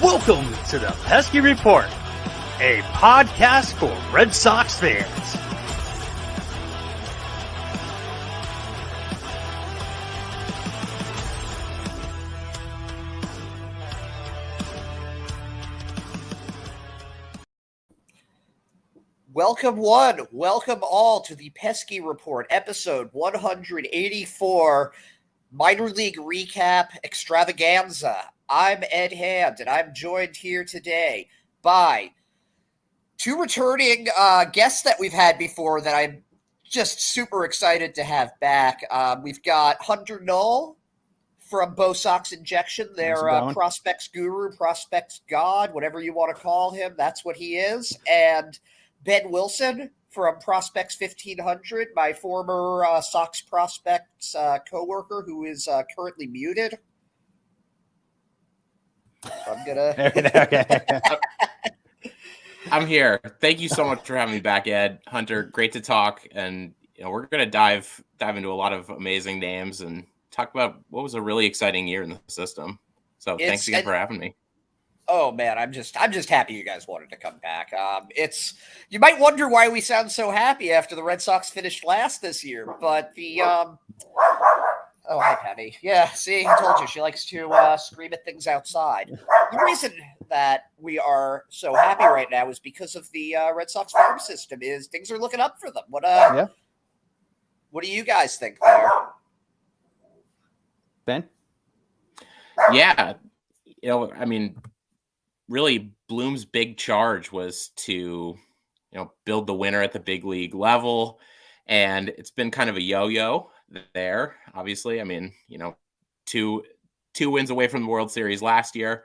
Welcome to the Pesky Report, a podcast for Red Sox fans. Welcome one, welcome all to the Pesky Report, episode 184, Minor League Recap Extravaganza. I'm Ed Hand, and I'm joined here today by two returning guests that we've had before that I'm just super excited to have back. We've got Hunter Noll from Bo Sox Injection, their prospects guru, prospects god, whatever you want to call him, that's what he is, and Ben Wilson from Prospects 1500, my former Sox Prospects coworker who is currently muted. I'm gonna. I'm here. Thank you so much for having me back, Ed. Hunter, great to talk, and we're gonna dive into a lot of amazing names and talk about what was a really exciting year in the system. So thanks again for having me. Oh man, I'm just happy you guys wanted to come back. You might wonder why we sound so happy after the Red Sox finished last this year, but the oh, hi, Penny. Yeah, see, I told you she likes to scream at things outside. The reason that we are so happy right now is because of the Red Sox farm system. Is things are looking up for them. What do you guys think there, Ben? Yeah, I mean, really, Bloom's big charge was to, build the winner at the big league level, and it's been kind of a yo-yo there. Obviously, I mean, two wins away from the World Series last year.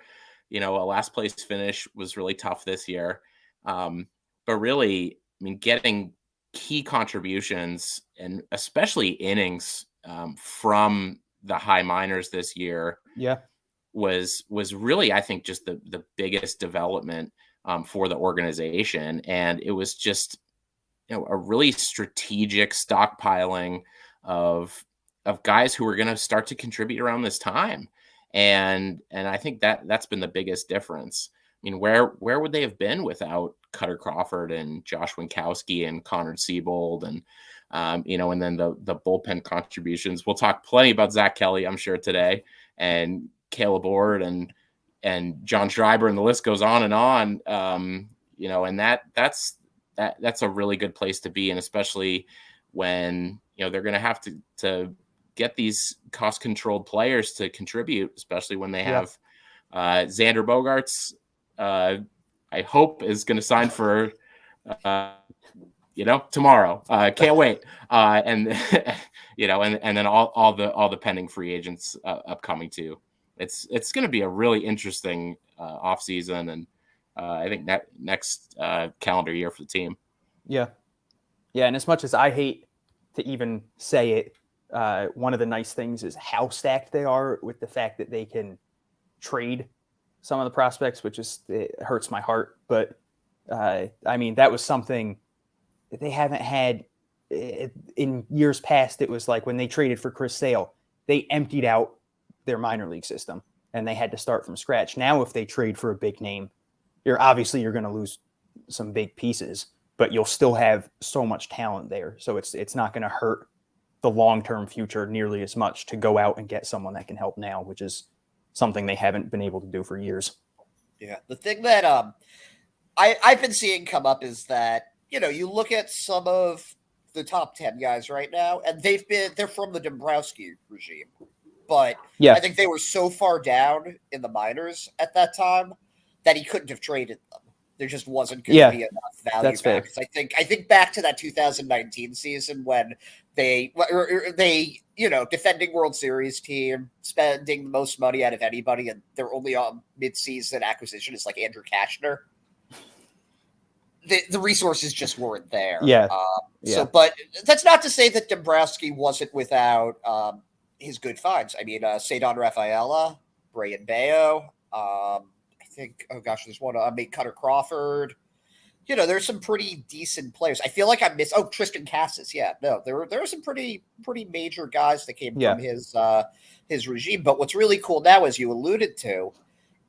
A last place finish was really tough this year. But really, I mean, getting key contributions and especially innings from the high minors this year. Yeah. was really, I think, just the biggest development for the organization. And it was just, a really strategic stockpiling of guys who were going to start to contribute around this time. And I think that's been the biggest difference. I mean, where would they have been without Cutter Crawford and Josh Winkowski and Connor Siebold and, and then the bullpen contributions. We'll talk plenty about Zach Kelly, I'm sure, today, and Caleb Ord and John Schreiber, and the list goes on and on. And that's a really good place to be. And especially when, they're going to have to get these cost controlled players to contribute, especially when they have Xander Bogaerts, I hope is going to sign for, tomorrow. Can't wait. And then all the pending free agents upcoming too. It's going to be a really interesting off season, and I think next calendar year for the team. Yeah. And as much as I hate to even say it, one of the nice things is how stacked they are with the fact that they can trade some of the prospects, which it hurts my heart. But I mean, that was something that they haven't had in years past. It was like when they traded for Chris Sale, they emptied out their minor league system and they had to start from scratch. Now, if they trade for a big name, you're going to lose some big pieces, but you'll still have so much talent there. So it's not going to hurt the long-term future nearly as much to go out and get someone that can help now, which is something they haven't been able to do for years. Yeah. The thing that I've been seeing come up is that, you look at some of the top 10 guys right now, and they're from the Dombrowski regime. But yeah, I think they were so far down in the minors at that time that he couldn't have traded them. There just wasn't going to be enough value back. I think back to that 2019 season when they defending World Series team, spending the most money out of anybody, and their only mid-season acquisition is like Andrew Kashner. The resources just weren't there. Yeah. So, but that's not to say that Dombrowski wasn't without his good finds. I mean, Cedon Rafaela, Brayan Baio. I think, there's one. I mean, Cutter Crawford. There's some pretty decent players. I feel like I missed. Oh, Tristan Casas. Yeah, no, there were some pretty major guys that came from his regime. But what's really cool now, as you alluded to,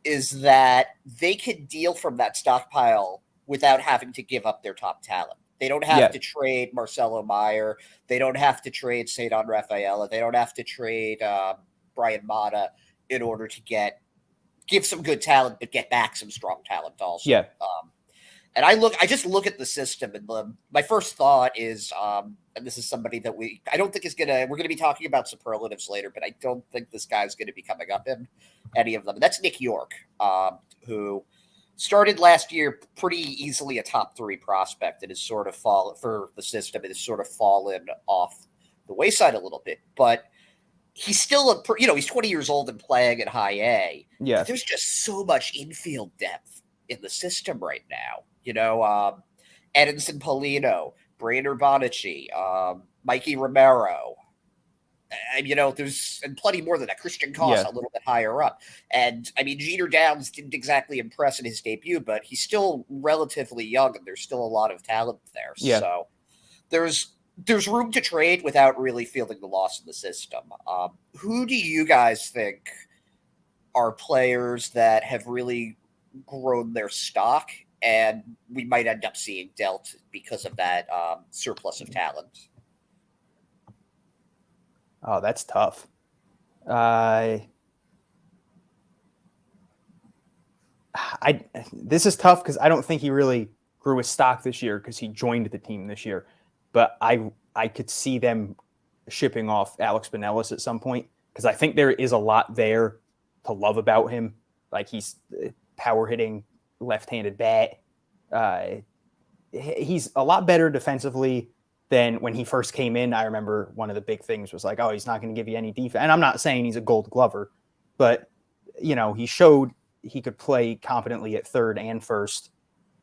is that they can deal from that stockpile without having to give up their top talent. They don't have to trade Marcelo Meyer. They don't have to trade Cedon Rafaela. They don't have to trade Brian Mata in order to give some good talent, but get back some strong talent also. Yeah. And I just look at the system, and my first thought is, and this is somebody that I don't think we're going to be talking about superlatives later, but I don't think this guy's going to be coming up in any of them. And that's Nick York, who started last year pretty easily a top 3 prospect and has sort of fallen for the system. It has sort of fallen off the wayside a little bit, but he's still he's 20 years old and playing at high A. Yeah. But there's just so much infield depth in the system right now. Edinson Polito, Brainer Bonici, Mikey Romero. There's plenty more than that. Christian Koss, a little bit higher up. And, Jeter Downs didn't exactly impress in his debut, but he's still relatively young, and there's still a lot of talent there. Yeah. So there's room to trade without really feeling the loss in the system. Who do you guys think are players that have really grown their stock and we might end up seeing dealt because of that surplus of talent? Oh, that's tough. This is tough because I don't think he really grew his stock this year because he joined the team this year. But I could see them shipping off Alex Pinellas at some point because I think there is a lot there to love about him. Like, he's power hitting, left-handed bat. He's a lot better defensively than when he first came in. I remember one of the big things was like, oh, he's not going to give you any defense. And I'm not saying he's a gold glover, but, he showed he could play competently at third and first.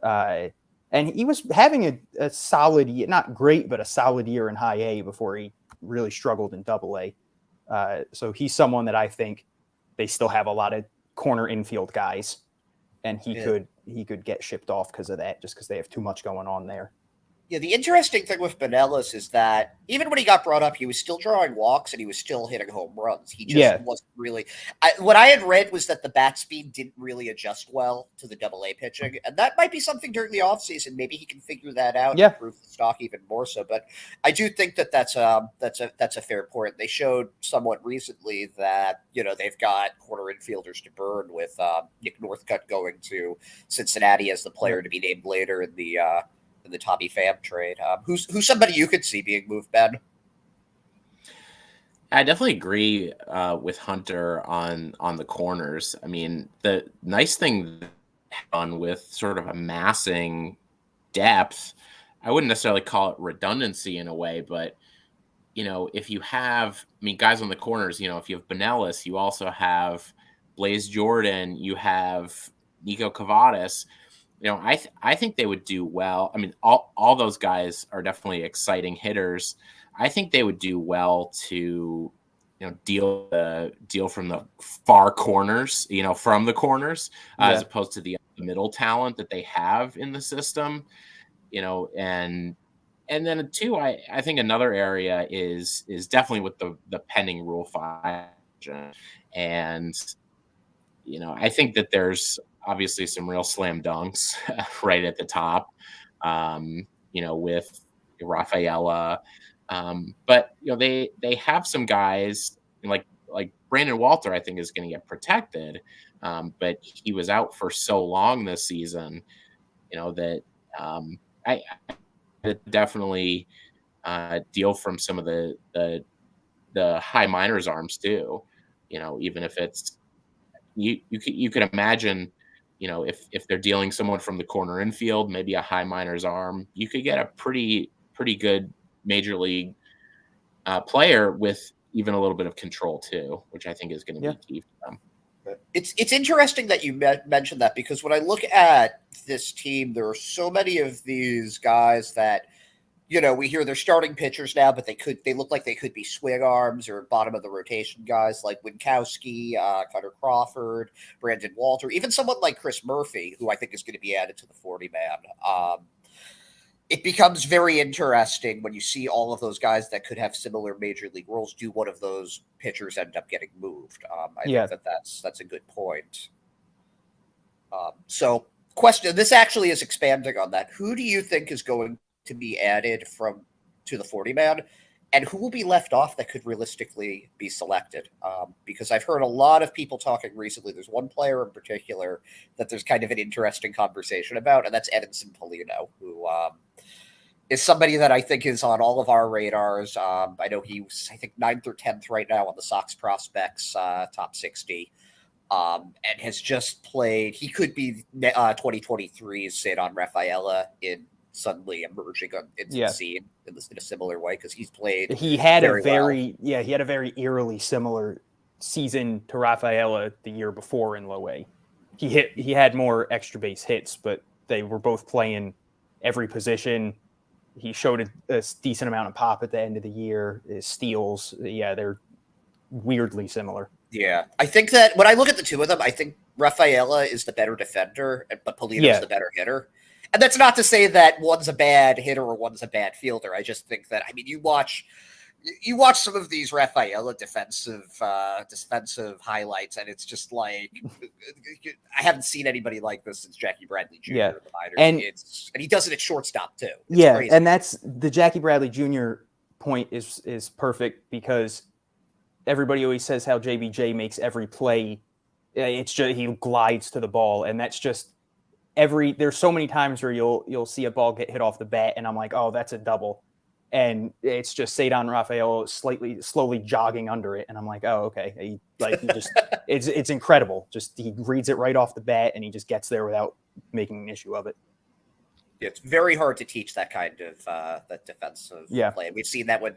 And he was having a solid year, not great, but a solid year in high A before he really struggled in double A. So he's someone that I think they still have a lot of corner infield guys, and he could get shipped off because of that, just because they have too much going on there. Yeah, the interesting thing with Pinellas is that even when he got brought up, he was still drawing walks and he was still hitting home runs. He just wasn't really. What I had read was that the bat speed didn't really adjust well to the double A pitching, and that might be something during the offseason. Maybe he can figure that out and improve the stock even more so. But I do think that's a fair point. They showed somewhat recently that they've got corner infielders to burn with Nick Northcutt going to Cincinnati as the player to be named later in the Tommy Pham trade. Who's somebody you could see being moved, Ben? I definitely agree with Hunter on the corners. The nice thing on with sort of amassing depth, I wouldn't necessarily call it redundancy in a way, but if you have, guys on the corners, if you have Pinellas, you also have Blaze Jordan, you have Nico Cavadas. I think they would do well. All those guys are definitely exciting hitters. I think they would do well to, deal from the far corners, from the corners, as opposed to the middle talent that they have in the system, and then too, I think another area is definitely with the pending Rule 5, and I think that there's obviously some real slam dunks right at the top, with Rafaela. But they have some guys like Brandon Walter, I think, is going to get protected. But he was out for so long this season, that I definitely deal from some of the high minors arms too. Even if it's you could imagine. If they're dealing someone from the corner infield, maybe a high minor's arm, you could get a pretty good major league player with even a little bit of control too, which I think is going to be key for them. It's interesting that you mentioned that, because when I look at this team, there are so many of these guys that we hear they're starting pitchers now, but they look like they could be swing arms or bottom of the rotation guys like Winkowski, Cutter Crawford, Brandon Walter, even someone like Chris Murphy, who I think is going to be added to the 40-man. It becomes very interesting when you see all of those guys that could have similar major league roles. Do one of those pitchers end up getting moved? I think that's a good point. So, question: this actually is expanding on that. Who do you think is going to be added to the 40-man, and who will be left off that could realistically be selected? Because I've heard a lot of people talking recently. There's one player in particular that there's kind of an interesting conversation about, and that's Edinson Polito, who is somebody that I think is on all of our radars. I know he's, I think, 9th or 10th right now on the Sox prospects top 60. And has just played. He could be 2023's Cedon Rafaela in suddenly emerging into the scene in a similar way, because he's played. He had a very eerily similar season to Rafaela the year before in low A. He had more extra base hits, but they were both playing every position. He showed a decent amount of pop at the end of the year. His steals, they're weirdly similar. Yeah, I think that when I look at the two of them, I think Rafaela is the better defender, but Polito's the better hitter. And that's not to say that one's a bad hitter or one's a bad fielder. I just think that, I mean, you watch some of these Rafaela defensive highlights, and it's just like, I haven't seen anybody like this since Jackie Bradley Jr. in the minors. And he does it at shortstop too. It's crazy. And that's the Jackie Bradley Jr. point is perfect, because everybody always says how JBJ makes every play. It's just he glides to the ball, and that's just there's so many times where you'll see a ball get hit off the bat, and I'm like, oh, that's a double, and it's just Cedon Rafaela slowly jogging under it, and I'm like, oh, okay. It's incredible. Just he reads it right off the bat, and he just gets there without making an issue of it. It's very hard to teach that kind of that defensive play. And we've seen that when,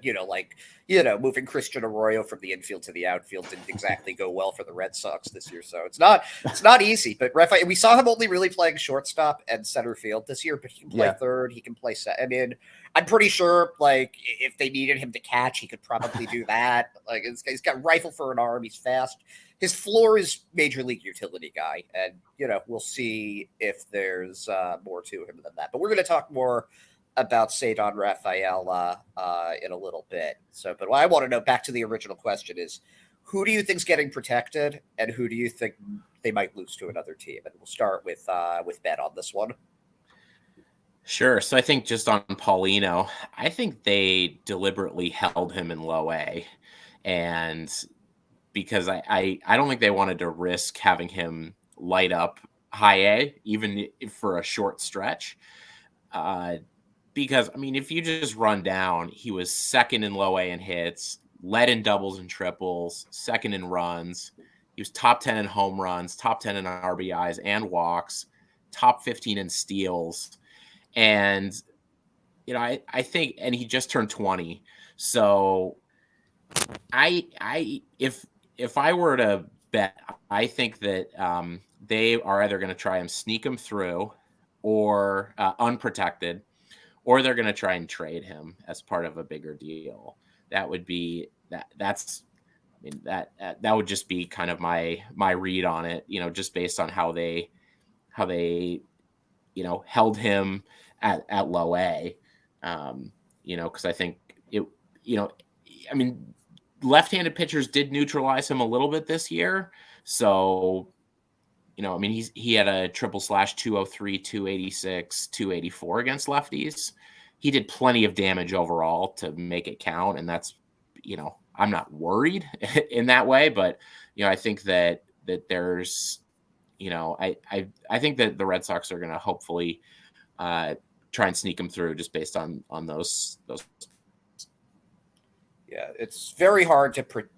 moving Christian Arroyo from the infield to the outfield didn't exactly go well for the Red Sox this year. So it's not easy. But Rafael, we saw him only really playing shortstop and center field this year, but he can play third. He can play I mean, I'm pretty sure, like, if they needed him to catch, he could probably do that. Like, he's got rifle for an arm. He's fast. His floor is major league utility guy, and we'll see if there's more to him than that. But we're going to talk more about Cedon Rafaela in a little bit. So, but what I want to know, back to the original question, is who do you think's getting protected, and who do you think they might lose to another team? And we'll start with Ben on this one. Sure. So I think just on Paulino, I think they deliberately held him in low A, and because I don't think they wanted to risk having him light up high A, even for a short stretch. Because, I mean, if you just run down, he was second in low A in hits, led in doubles and triples, second in runs. He was top 10 in home runs, top 10 in RBIs and walks, top 15 in steals. And, I think, and he just turned 20. So if I were to bet, I think that they are either going to try and sneak him through or unprotected, or they're going to try and trade him as part of a bigger deal. That would be that would just be kind of my read on it, just based on how they held him at low A, because I think it, I mean, left-handed pitchers did neutralize him a little bit this year. So, I mean, he had a //203, 286, 284 against lefties. He did plenty of damage overall to make it count. And that's, I'm not worried in that way, but, I think that there's, I think that the Red Sox are going to hopefully try and sneak him through just based on those. Yeah, it's very hard to put,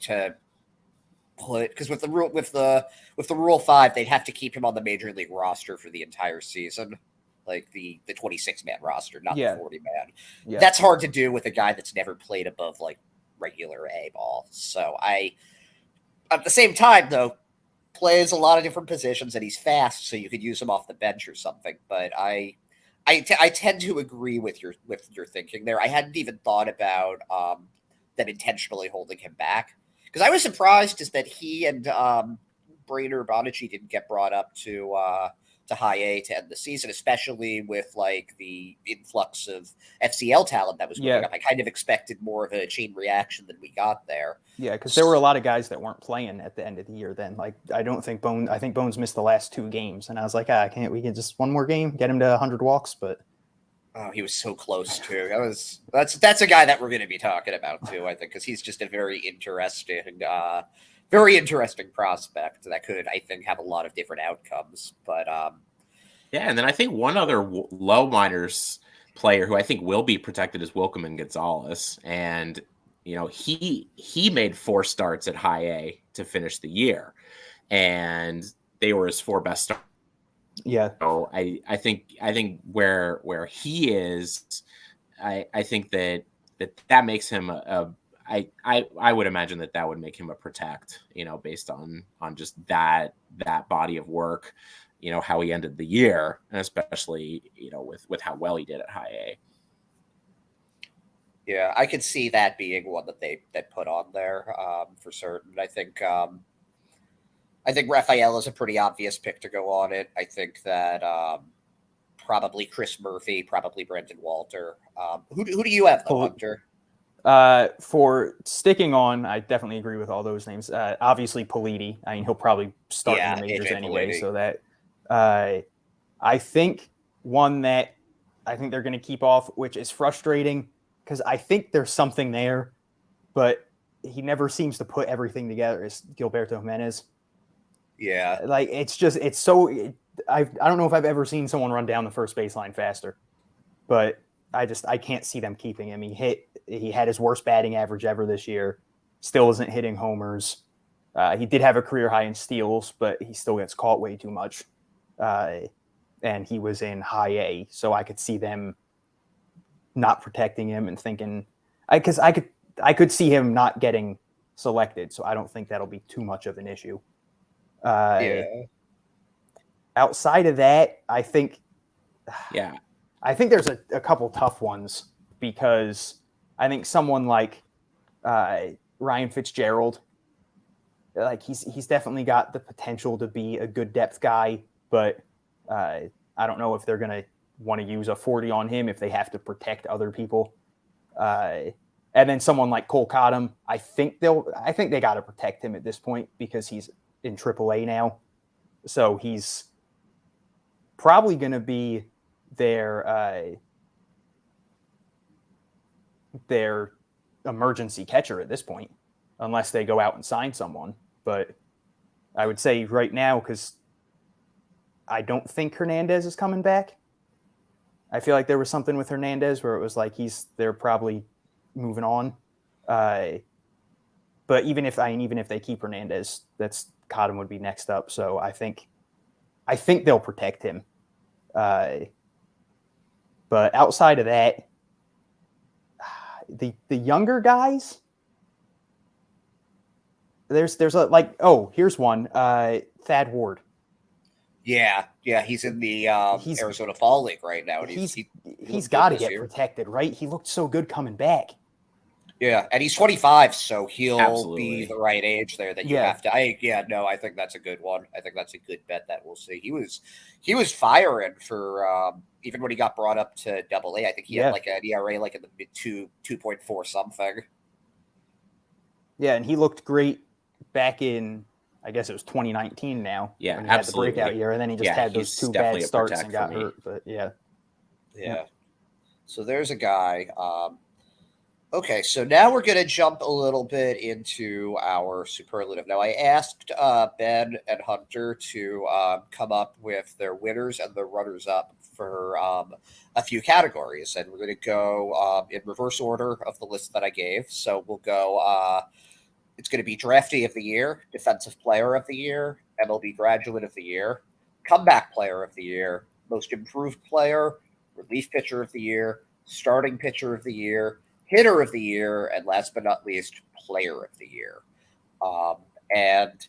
because with the Rule 5, they'd have to keep him on the major league roster for the entire season, like the 26-man roster, not the 40-man. Yeah. That's hard to do with a guy that's never played above like regular A ball. So at the same time though, plays a lot of different positions and he's fast, so you could use him off the bench or something. But I tend to agree with your thinking there. I hadn't even thought about them intentionally holding him back, because I was surprised is that he and Brainer Bonici didn't get brought up to to high A to end the season, especially with like the influx of FCL talent that was moving up. I kind of expected more of a chain reaction than we got there. Yeah, because there were a lot of guys that weren't playing at the end of the year then. Like, I think Bones missed the last 2 games, and I was like, we can just one more game, get him to 100 walks, but oh, he was so close too. That's a guy that we're going to be talking about too, I think, because he's just a very interesting prospect that could, I think, have a lot of different outcomes. But yeah, and then I think one other low minors player who I think will be protected is Wilkerman Gonzalez, and he made 4 starts at high A to finish the year, and they were his 4 best starts. Yeah. So I think where he is, I think that makes him I would imagine that would make him a protect, based on just that body of work, how he ended the year, and especially, with how well he did at high A. Yeah, I could see that being one that they put on there for certain. I think Raphael is a pretty obvious pick to go on it. I think that probably Chris Murphy, probably Brendan Walter. Who do you have, though, Hunter? For sticking on, I definitely agree with all those names. Obviously, Politi. I mean, he'll probably start in the majors AJ anyway. Politi. So that I think one that I think they're going to keep off, which is frustrating because I think there's something there, but he never seems to put everything together, is Gilberto Jimenez. Yeah. Like, I don't know if I've ever seen someone run down the first baseline faster, but I can't see them keeping him. He had his worst batting average ever this year, still isn't hitting homers. He did have a career high in steals, but he still gets caught way too much. And he was in high A, so I could see them not protecting him and thinking, because I could see him not getting selected, so I don't think that'll be too much of an issue. Outside of that, I think there's a couple tough ones, because I think someone like Ryan Fitzgerald, like he's definitely got the potential to be a good depth guy, but I don't know if they're going to want to use a 40 on him if they have to protect other people. And then someone like Cole Cottom, I think they got to protect him at this point because he's in AAA now. So he's probably going to be their emergency catcher at this point, unless they go out and sign someone. But I would say right now, because I don't think Fernandez is coming back. I feel like there was something with Fernandez where it was like they're probably moving on. But even if they keep Fernandez, that's Cotton would be next up. So I think they'll protect him. But outside of that, the younger guys, there's here's one, Thad Ward. Yeah, he's in the Arizona Fall League right now. And he's got to get protected, right? He looked so good coming back. Yeah, and he's 25, so he'll be the right age there that you have to. I think that's a good one. I think that's a good bet that we'll see. He was firing for even when he got brought up to AA. I think he had like an ERA like in the mid 2.4 something. Yeah, and he looked great back in, I guess it was 2019 now. Yeah, when he had the breakout year, and then he just had those 2 bad starts and got hurt. But yeah. So there's a guy. Okay, so now we're going to jump a little bit into our superlative. Now, I asked Ben and Hunter to come up with their winners and their runners-up for a few categories, and we're going to go in reverse order of the list that I gave. So we'll go, it's going to be Draftee of the Year, Defensive Player of the Year, MLB Graduate of the Year, Comeback Player of the Year, Most Improved Player, Relief Pitcher of the Year, Starting Pitcher of the Year, Hitter of the Year, and last but not least, Player of the Year. And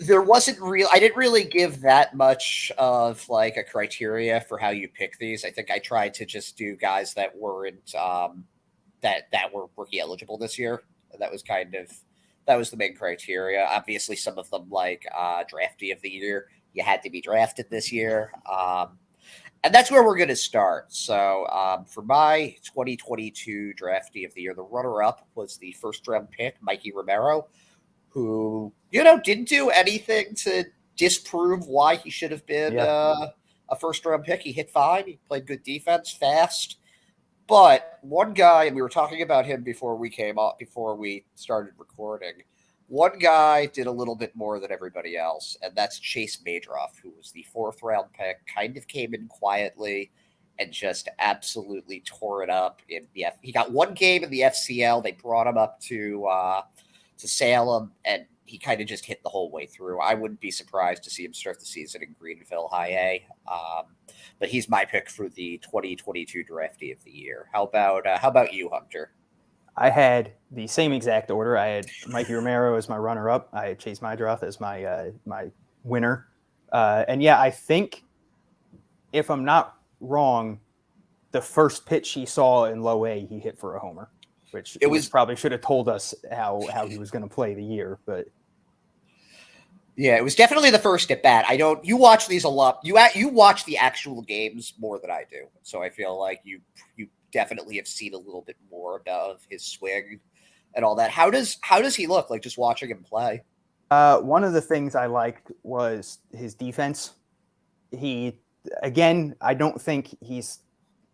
there wasn't I didn't really give that much of like a criteria for how you pick these. I think I tried to just do guys that weren't that were rookie eligible this year. That was the main criteria. Obviously, some of them like Draftee of the Year you had to be drafted this year. And that's where we're going to start. So for my 2022 draftee of the year, the runner-up was the first-round pick, Mikey Romero, who, didn't do anything to disprove why he should have been a first-round pick. He hit fine. He played good defense, fast. But one guy, and we were talking about him before we started recording, one guy did a little bit more than everybody else, and that's Chase Madruff, who was the fourth-round pick, kind of came in quietly and just absolutely tore it up. He got one game in the FCL. They brought him up to Salem, and he kind of just hit the whole way through. I wouldn't be surprised to see him start the season in Greenville High A. But he's my pick for the 2022 draftee of the year. How about you, Hunter? I had the same exact order. I had Mikey Romero as my runner-up. I had Chase Madruff as my winner. And I think, if I'm not wrong, the first pitch he saw in low A, he hit for a homer, which probably should have told us how he was going to play the year. But yeah, it was definitely the first at bat. You watch these a lot. You watch the actual games more than I do. So I feel like you definitely have seen a little bit more of his swing and all that. How does he look like just watching him play? One of the things I liked was his defense. I don't think he's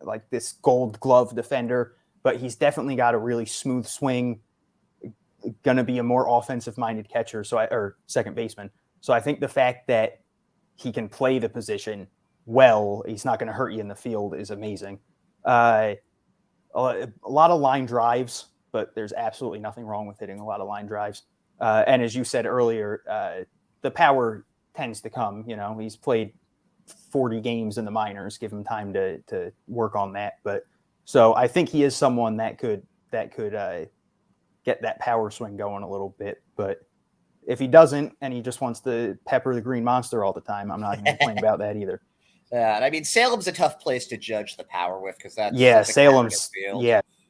like this gold glove defender, but he's definitely got a really smooth swing, going to be a more offensive minded catcher. Or second baseman. So I think the fact that he can play the position well, he's not going to hurt you in the field, is amazing. A lot of line drives, but there's absolutely nothing wrong with hitting a lot of line drives. And as you said earlier, the power tends to come. He's played 40 games in the minors. Give him time to work on that. But so I think he is someone that could get that power swing going a little bit. But if he doesn't, and he just wants to pepper the green monster all the time, I'm not going to complain about that either. Yeah, and I mean, Salem's a tough place to judge the power with, because that's Salem's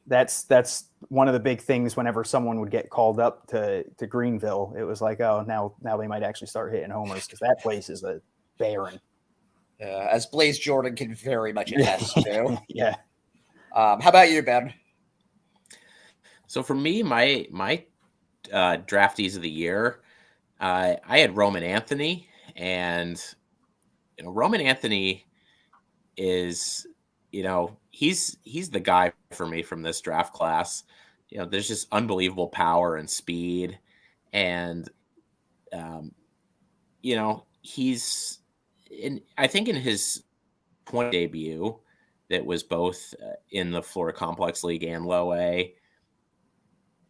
that's one of the big things. Whenever someone would get called up to Greenville, it was like, oh, now they might actually start hitting homers, because that place is a barren. As Blaze Jordan can very much attest to. Yeah. How about you, Ben? So for me, my draftees of the year, I had Roman Anthony, and Roman Anthony is, he's the guy for me from this draft class. There's just unbelievable power and speed, and he's I think in his point debut, that was both in the Florida Complex League and Low A. I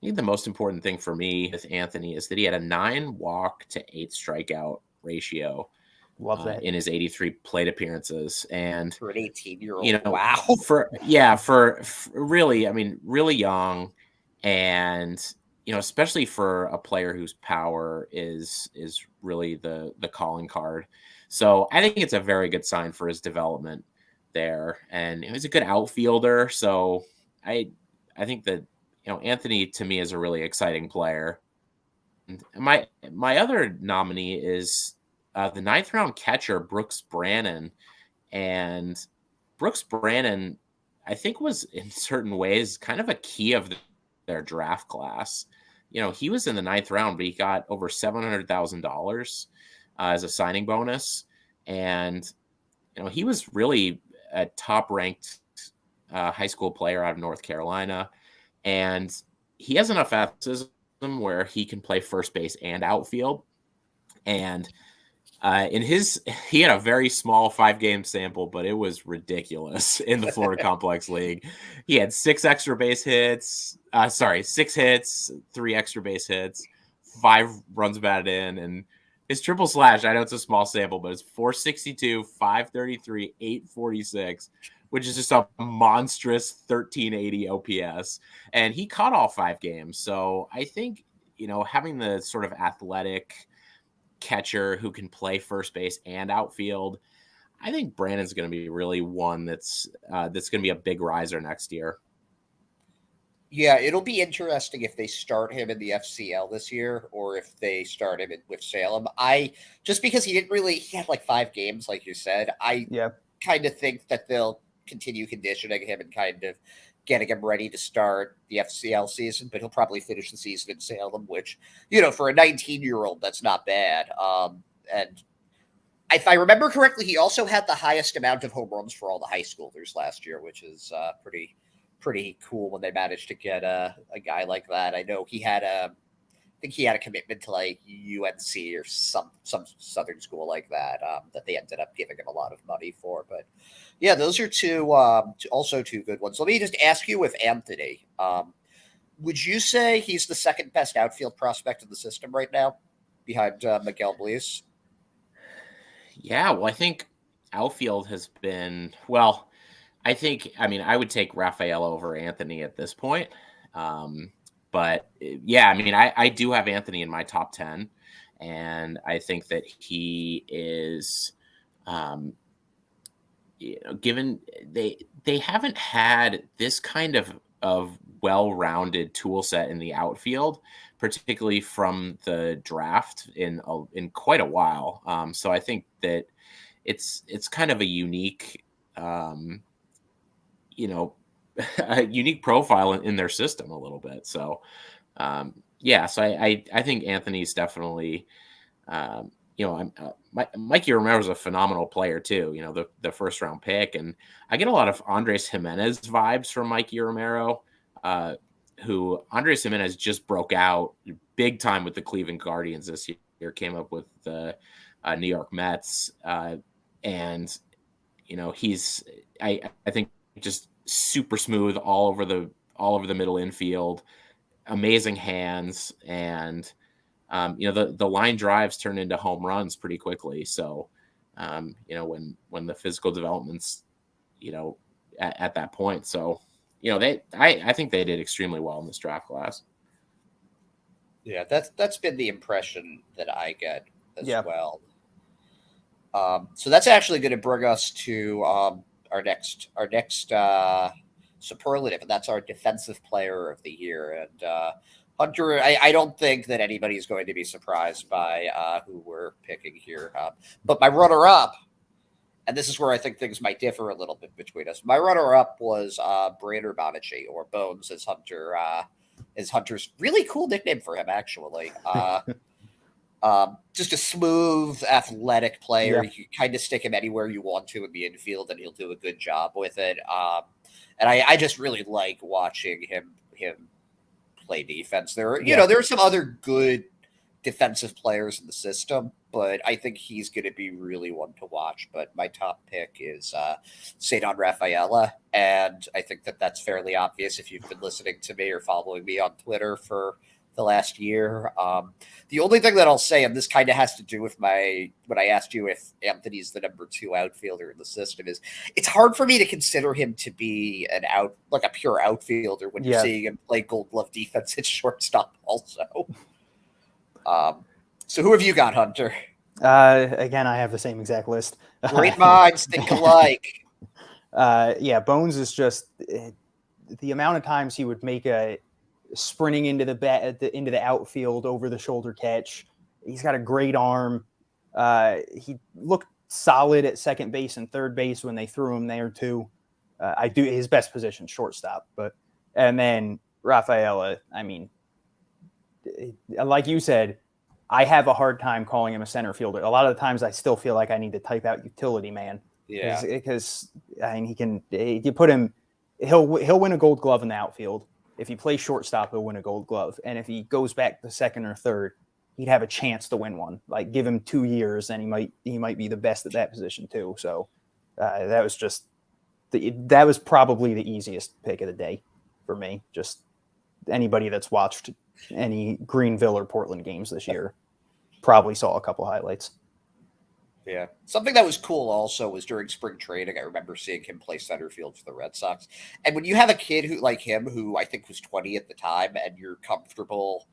think the most important thing for me with Anthony is that he had a 9 walk to 8 strikeout ratio. Love that. In his 83 plate appearances. And for an 18-year-old, wow. For really, really young, and especially for a player whose power is really the calling card. So I think it's a very good sign for his development there, and he's a good outfielder. So I think that Anthony, to me, is a really exciting player. And my other nominee is the 9th round catcher, Brooks Brannon. And Brooks Brannon, I think, was in certain ways kind of a key of their draft class. He was in the 9th round, but he got over $700,000 as a signing bonus. And, he was really a top ranked high school player out of North Carolina. And he has enough athleticism where he can play first base and outfield. And he had a very small 5-game sample, but it was ridiculous in the Florida Complex League. He had 6 hits, 3 extra base hits, 5 runs batted in, and his triple slash, I know it's a small sample, but it's 462, 533, 846, which is just a monstrous 1380 OPS. And he caught all 5 games. So I think, having the sort of athletic catcher who can play first base and outfield, I think Brandon's going to be really one that's going to be a big riser next year. Yeah, it'll be interesting if they start him in the FCL this year or if they start him with Salem. Just because he had like 5 games, like you said, I kind of think that they'll continue conditioning him and kind of getting him ready to start the FCL season, but he'll probably finish the season in Salem, which, for a 19-year-old, that's not bad. And if I remember correctly, he also had the highest amount of home runs for all the high schoolers last year, which is pretty cool when they managed to get a guy like that. I know he had I think he had a commitment to like UNC or some Southern school like that, that they ended up giving him a lot of money for. But yeah, those are also two good ones. Let me just ask you with Anthony, would you say he's the second best outfield prospect in the system right now behind Miguel Blaze? Yeah, well, I think outfield has been, I would take Rafael over Anthony at this point. But yeah, I do have Anthony in my top 10, and I think that he is, given they haven't had this kind of well-rounded tool set in the outfield, particularly from the draft in quite a while. So I think that it's kind of a unique, a unique profile in their system a little bit. So, so I think Anthony's definitely, Mikey Romero is a phenomenal player too, the first round pick. And I get a lot of Andres Jimenez vibes from Mikey Romero, who Andres Jimenez just broke out big time with the Cleveland Guardians this year, came up with the New York Mets. And, he's, I think just super smooth all over the middle infield, amazing hands, and the line drives turn into home runs pretty quickly. So when the physical development's at that point, so I think they did extremely well in this draft class. Yeah, that's been the impression that I get as well. So that's actually going to bring us to our next superlative, and that's our defensive player of the year. And Hunter, I don't think that anybody's going to be surprised by who we're picking here. But my runner-up, and this is where I think things might differ a little bit between us. My runner-up was Brannon Bonici, or Bones, as Hunter's really cool nickname for him, actually. Just a smooth, athletic player. You can kind of stick him anywhere you want to in the infield, and he'll do a good job with it. And I just really like watching him play defense. There are some other good defensive players in the system, but I think he's going to be really one to watch. But my top pick is Cedon Rafaela, and I think that that's fairly obvious if you've been listening to me or following me on Twitter for the last year. The only thing that I'll say, and this kind of has to do with when I asked you if Anthony's the number 2 outfielder in the system, is it's hard for me to consider him to be a pure outfielder when you're seeing him play Gold Glove defense at shortstop also. So who have you got, Hunter? Again, I have the same exact list. Great minds think alike. Bones is just the amount of times he would make a sprinting into the outfield over the shoulder catch. He's got a great arm. He looked solid at second base and third base when they threw him there too. His best position, shortstop, and then Rafaela. Like you said, I have a hard time calling him a center fielder. A lot of the times I still feel like I need to type out utility man. Yeah. Because you put him, he'll win a Gold Glove in the outfield. If he plays shortstop, he'll win a Gold Glove. And if he goes back to second or third, he'd have a chance to win one. Like, give him 2 years and he might be the best at that position too. So that was probably the easiest pick of the day for me. Just anybody that's watched any Greenville or Portland games this year probably saw a couple highlights. Yeah. Something that was cool also was during spring training, I remember seeing him play center field for the Red Sox. And when you have a kid who I think was 20 at the time, and you're comfortable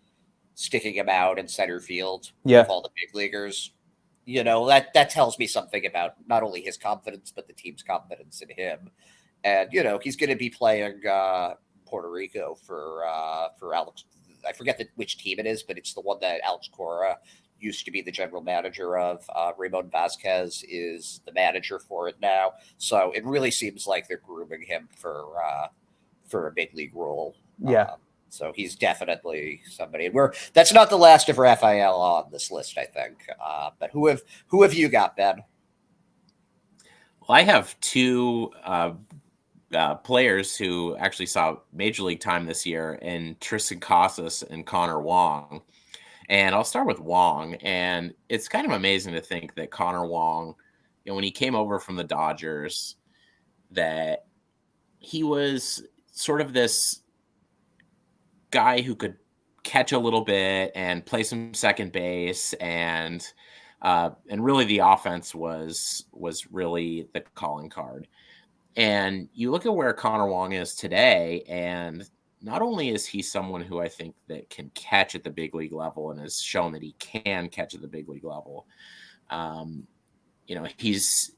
sticking him out in center field with all the big leaguers, that tells me something about not only his confidence, but the team's confidence in him. And, he's going to be playing Puerto Rico for Alex. I forget which team it is, but it's the one that Alex Cora used to be the general manager of. Ramon Vasquez is the manager for it now. So it really seems like they're grooming him for a big league role. Yeah. So he's definitely somebody. And that's not the last of Rafael on this list, I think. But who have you got, Ben? Well, I have two players who actually saw major league time this year, in Tristan Casas and Conor Wong. And I'll start with Wong. And it's kind of amazing to think that Conor Wong, when he came over from the Dodgers, that he was sort of this guy who could catch a little bit and play some second base, and really the offense was really the calling card. And you look at where Conor Wong is today, and not only is he someone who I think that can catch at the big league level and has shown that he can catch at the big league level, he's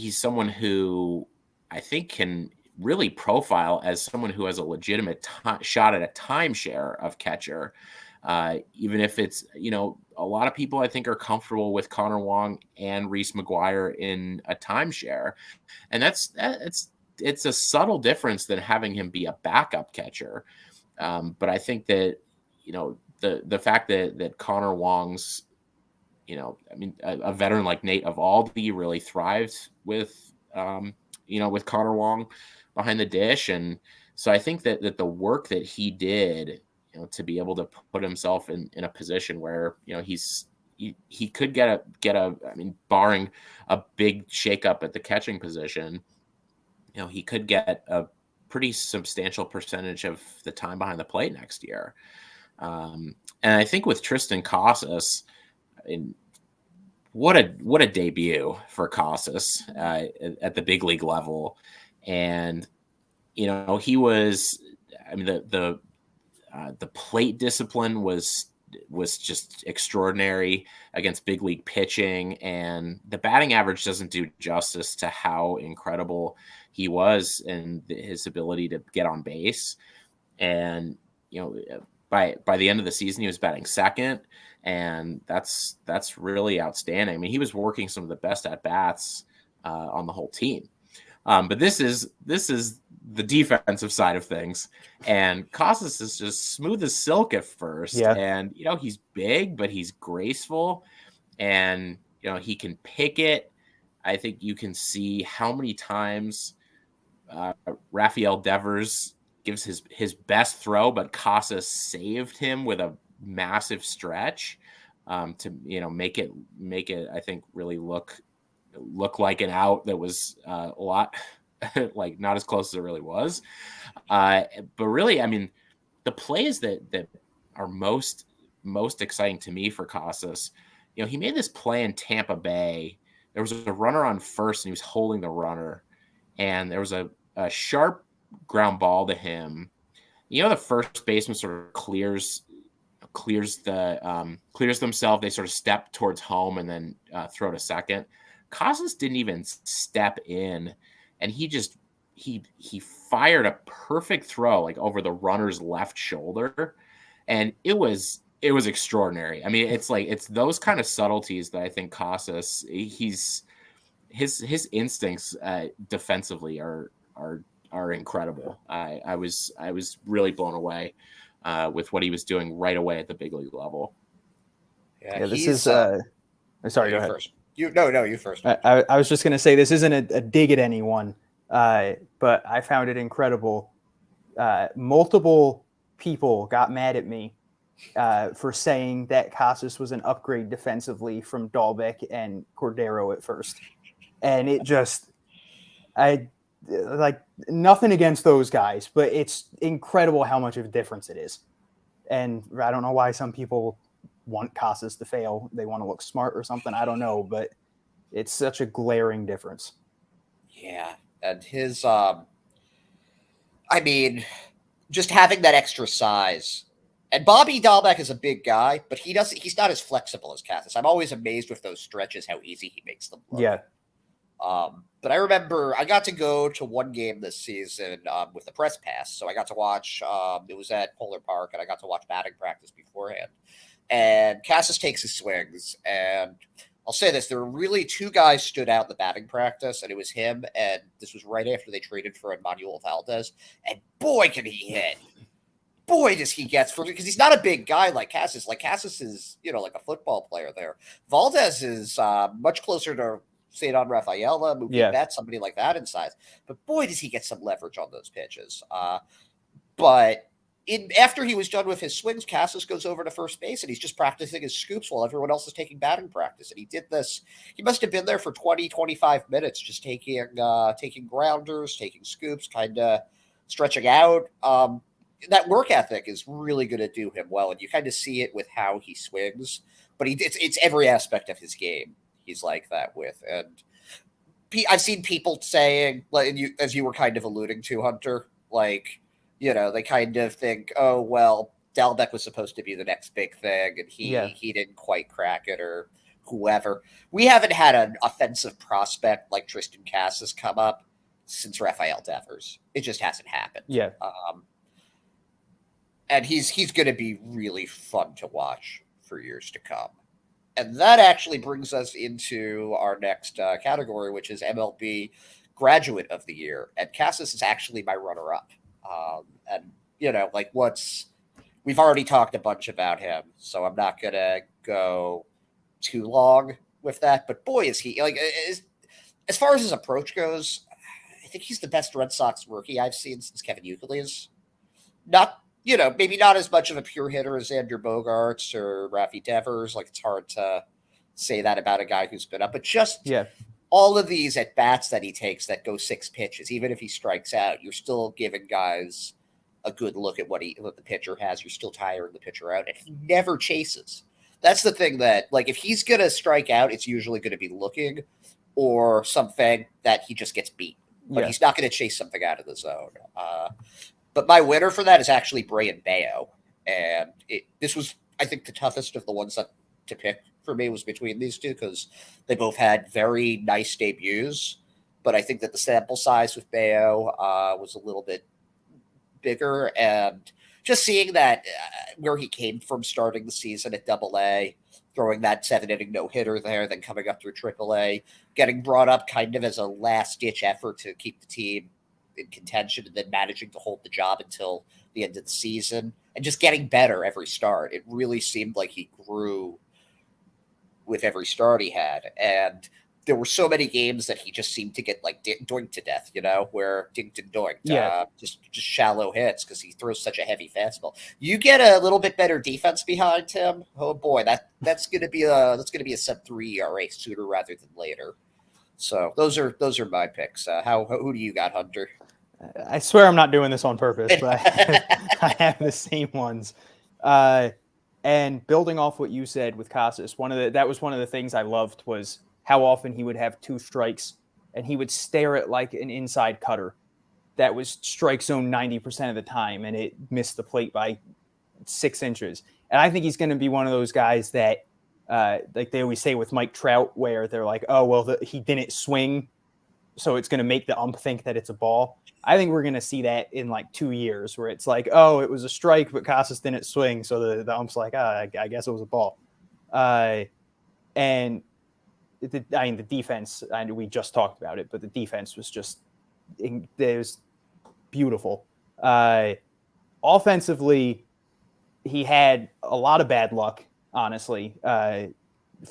someone who I think can really profile as someone who has a legitimate shot at a timeshare of catcher. Even if it's, a lot of people I think are comfortable with Conor Wong and Reese McGuire in a timeshare. And it's a subtle difference than having him be a backup catcher. But I think that, the fact that Conor Wong's, a veteran like Nate Eovaldi really thrived with Conor Wong behind the dish. And so I think that the work that he did, to be able to put himself in a position where, he could get a, barring a big shakeup at the catching position, he could get a pretty substantial percentage of the time behind the plate next year. And I think with Tristan Casas, what a debut for Casas at the big league level. And, he was, the plate discipline was just extraordinary against big league pitching, and the batting average doesn't do justice to how incredible he was and his ability to get on base. And, by the end of the season, he was batting second, and that's really outstanding. He was working some of the best at bats on the whole team. But this is the defensive side of things, and Casas is just smooth as silk at first. Yeah. And he's big, but he's graceful, and he can pick it. I think you can see how many times Rafael Devers gives his best throw, but Casas saved him with a massive stretch to make it I think really look like an out that was a lot like not as close as it really was. But really, the plays that are most exciting to me for Casas, he made this play in Tampa Bay. There was a runner on first, and he was holding the runner, and there was a sharp ground ball to him. The first baseman sort of clears themselves. They sort of step towards home and then throw to second. Casas didn't even step in, and he fired a perfect throw like over the runner's left shoulder, and it was extraordinary. It's those kind of subtleties that I think Casas, his instincts defensively are incredible. I was really blown away with what he was doing right away at the big league level. Yeah, this is sorry, go ahead. First. You first. I was just going to say, this isn't a dig at anyone, but I found it incredible. Multiple people got mad at me for saying that Casas was an upgrade defensively from Dahlbeck and Cordero at first. And it just, like, nothing against those guys, but it's incredible how much of a difference it is. And I don't know why some people want Casas to fail. They want to look smart or something. I don't know, but it's such a glaring difference. Yeah. And his, just having that extra size. And Bobby Dahlbeck is a big guy, but he's not as flexible as Casas. I'm always amazed with those stretches, how easy he makes them look. Yeah. But I remember I got to go to one game this season with the press pass. So I got to watch, it was at Polar Park, and I got to watch batting practice beforehand. And Casas takes his swings. And I'll say this, there were really two guys stood out in the batting practice, and it was him. And this was right after they traded for Emmanuel Valdez. And boy, can he hit. Boy, does he get through, because he's not a big guy like Casas. Like Casas is, like a football player there. Valdez is much closer to Cedon Rafaela, Mookie Betts, somebody like that in size. But boy, does he get some leverage on those pitches. But after he was done with his swings, Casas goes over to first base, and he's just practicing his scoops while everyone else is taking batting practice. And he did this. He must have been there for 20, 25 minutes, just taking grounders, taking scoops, kind of stretching out. That work ethic is really going to do him well, and you kind of see it with how he swings. But it's every aspect of his game he's like that with. And I've seen people saying, as you were kind of alluding to, Hunter, like, they kind of think, oh, well, Dalbec was supposed to be the next big thing, and he didn't quite crack it, or whoever. We haven't had an offensive prospect like Tristan Casas come up since Rafael Devers. It just hasn't happened. Yeah. And he's going to be really fun to watch for years to come. And that actually brings us into our next category, which is MLB Graduate of the Year. And Casas is actually my runner-up. We've already talked a bunch about him, so I'm not going to go too long with that. But boy, is he, as far as his approach goes, I think he's the best Red Sox rookie I've seen since Kevin Youkilis. Maybe not as much of a pure hitter as Andrew Bogarts or Rafi Devers. Like, it's hard to say that about a guy who's been up, but just all of these at bats that he takes that go 6 pitches, even if he strikes out, you're still giving guys a good look at what the pitcher has. You're still tiring the pitcher out, and he never chases. That's the thing that, if he's going to strike out, it's usually going to be looking or something that he just gets beat. But he's not going to chase something out of the zone. But my winner for that is actually Brayan Baio. And this was, I think, the toughest of the ones to pick for me was between these two, because they both had very nice debuts. But I think that the sample size with Baio was a little bit bigger. And just seeing that where he came from starting the season at AA, throwing that 7-inning no-hitter there, then coming up through AAA, getting brought up kind of as a last-ditch effort to keep the team in contention, and then managing to hold the job until the end of the season, and just getting better every start. It really seemed like he grew with every start he had. And there were so many games that he just seemed to get doinked to death, where dinked and doinked, just shallow hits, because he throws such a heavy fastball. You get a little bit better defense behind him, oh boy, that's going to be a sub-3 ERA sooner rather than later. So those are my picks. Who do you got, Hunter? I swear I'm not doing this on purpose, but I have the same ones. And building off what you said with Casas, that was one of the things I loved, was how often he would have 2 strikes and he would stare at like an inside cutter that was strike zone 90% of the time, and it missed the plate by 6 inches. And I think he's going to be one of those guys that, like they always say with Mike Trout, where they're like, oh, well, he didn't swing, so it's going to make the ump think that it's a ball. I think we're going to see that in 2 years, where it's like, oh, it was a strike, but Casas didn't swing, so the ump's like, I guess it was a ball. And the defense, and we just talked about it, but the defense was just, it was beautiful. Offensively, he had a lot of bad luck, honestly.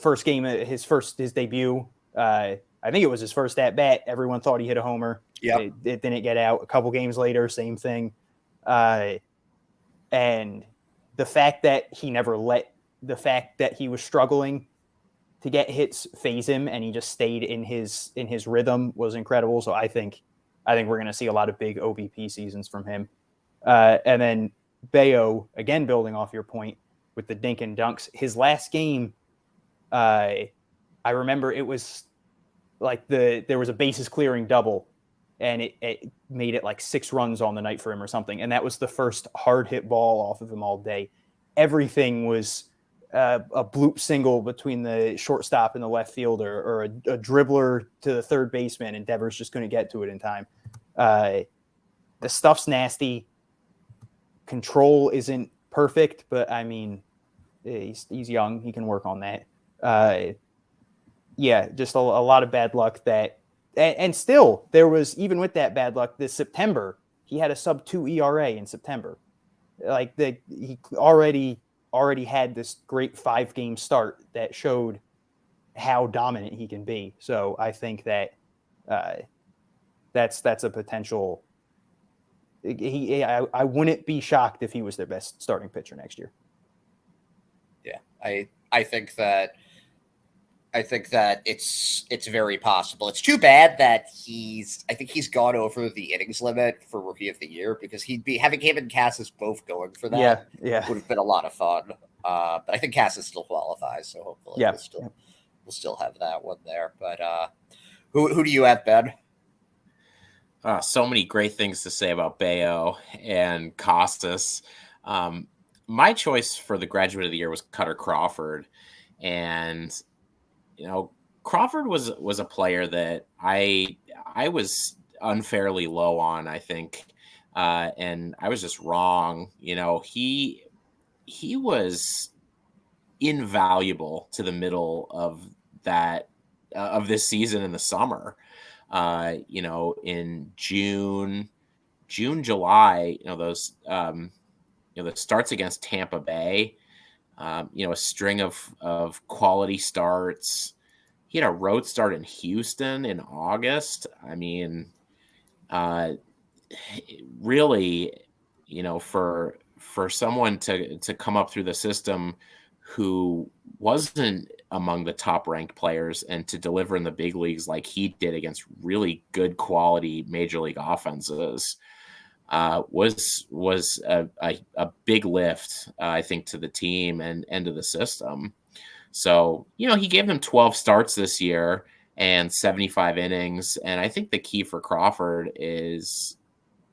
First game, his debut, I think it was his first at bat. Everyone thought he hit a homer. Yeah, it didn't get out. A couple games later, same thing. And the fact that he never let the fact that he was struggling to get hits phase him, and he just stayed in his rhythm, was incredible. So I think we're going to see a lot of big OBP seasons from him. And then Baio, again, building off your point with the dink and dunks, his last game, I remember it was like there was a bases clearing double, and it made it 6 runs on the night for him or something. And that was the first hard hit ball off of him all day. Everything was a bloop single between the shortstop and the left fielder, or a dribbler to the third baseman, and Devers just couldn't get to it in time. The stuff's nasty. Control isn't perfect, but I mean, he's young. He can work on that. Yeah, just a lot of bad luck that, and still there was, even with that bad luck, this September, he had a sub-2 ERA in September. Like he already had this great 5-game start that showed how dominant he can be. So I think that that's a potential. I wouldn't be shocked if he was their best starting pitcher next year. Yeah, I think that it's very possible. It's too bad that I think he's gone over the innings limit for Rookie of the Year, because he'd be having him and Casas both going for that. Yeah, would have been a lot of fun. But I think Casas still qualifies, so hopefully we'll still have that one there. But who do you have, Ben? So many great things to say about Baio and Casas. My choice for the Graduate of the Year was Cutter Crawford, and Crawford was a player that I was unfairly low on, I think, and I was just wrong. He was invaluable to the middle of this season in the summer. In June, July, those the starts against Tampa Bay, a string of quality starts. He had a road start in Houston in August. I mean, really, for someone to come up through the system who wasn't among the top ranked players and to deliver in the big leagues like he did against really good quality major league offenses was a big lift, I think, to the team and to the system. So, he gave them 12 starts this year and 75 innings. And I think the key for Crawford is,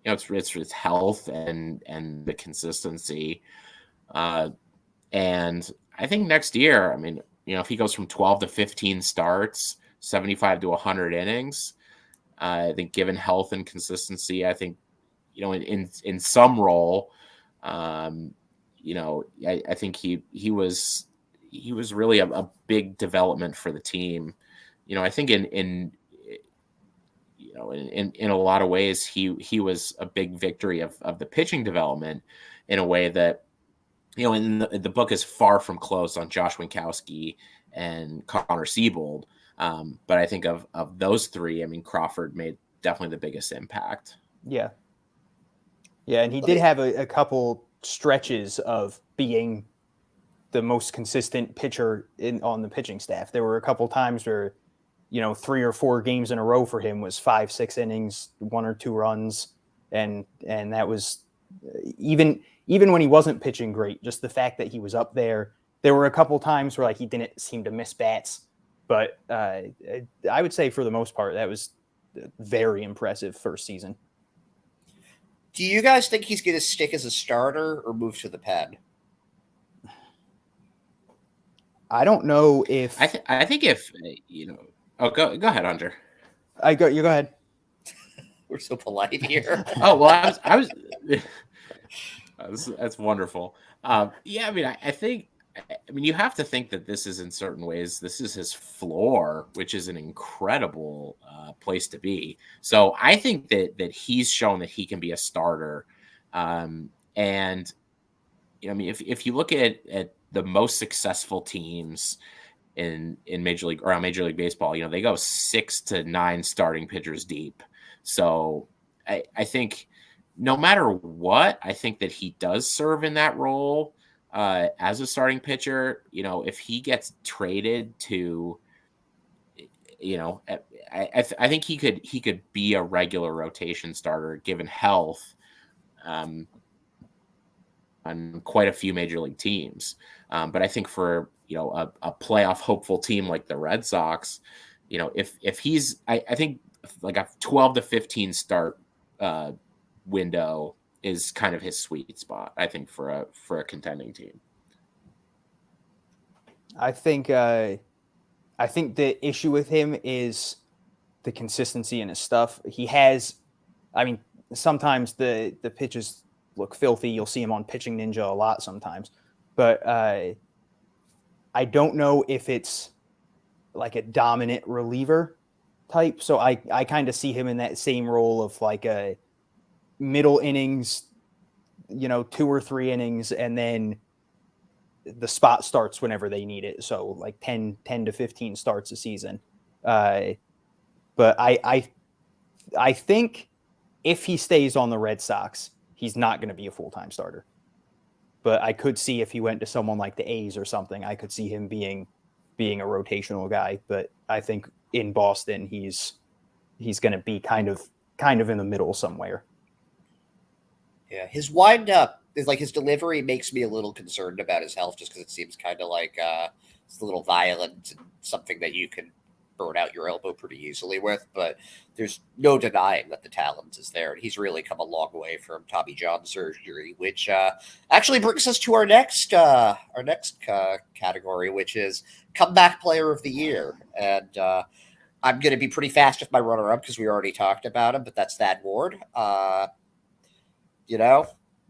it's health and the consistency. And I think next year, I mean, if he goes from 12 to 15 starts, 75 to 100 innings, I think given health and consistency, I think, in some role, I think he was really a big development for the team. I think in a lot of ways, he was a big victory of the pitching development in a way that, in the book is far from close on Josh Winkowski and Connor Siebold. But I think of those three, I mean, Crawford made definitely the biggest impact. Yeah. Yeah. And he did have a couple stretches of being the most consistent pitcher on the pitching staff. There were a couple times where, 3 or 4 games in a row for him was 5-6 innings, 1 or 2 runs. And that was even when he wasn't pitching great, just the fact that he was up there. There were a couple times where he didn't seem to miss bats, but I would say for the most part, that was very impressive first season. Do you guys think he's going to stick as a starter or move to the pen? I don't know if I think if Oh, go ahead, Hunter. You go ahead. We're so polite here. Oh, well, I was that's wonderful. Yeah, I mean, I think, you have to think that this is, in certain ways, this is his floor, which is an incredible place to be. So I think that he's shown that he can be a starter. And, if you look at the most successful teams in Major League Baseball, they go 6 to 9 starting pitchers deep. So I think no matter what, I think that he does serve in that role as a starting pitcher. If he gets traded to, I think he could be a regular rotation starter given health on quite a few major league teams. But I think for a playoff hopeful team like the Red Sox, if he's, I think like a 12 to 15 start window is kind of his sweet spot, I think, for a contending team. I think the issue with him is the consistency in his stuff. He has, I mean, sometimes the pitches look filthy. You'll see him on Pitching Ninja a lot sometimes, but I don't know if it's like a dominant reliever type. So I kind of see him in that same role of like a middle innings, 2 or 3 innings, and then the spot starts whenever they need it. So like 10 to 15 starts a season. But I think if he stays on the Red Sox, he's not going to be a full-time starter. But I could see if he went to someone like the A's or something, I could see him being a rotational guy. But I think in Boston, he's going to be kind of in the middle somewhere. Yeah, his wind-up is like his delivery makes me a little concerned about his health, just because it seems kind of like it's a little violent, and something that you can burn out your elbow pretty easily with. But there's no denying that the talent is there, and he's really come a long way from Tommy John surgery, which actually brings us to our next category, which is comeback player of the year. And I'm going to be pretty fast with my runner-up because we already talked about him, but that's Thad Ward.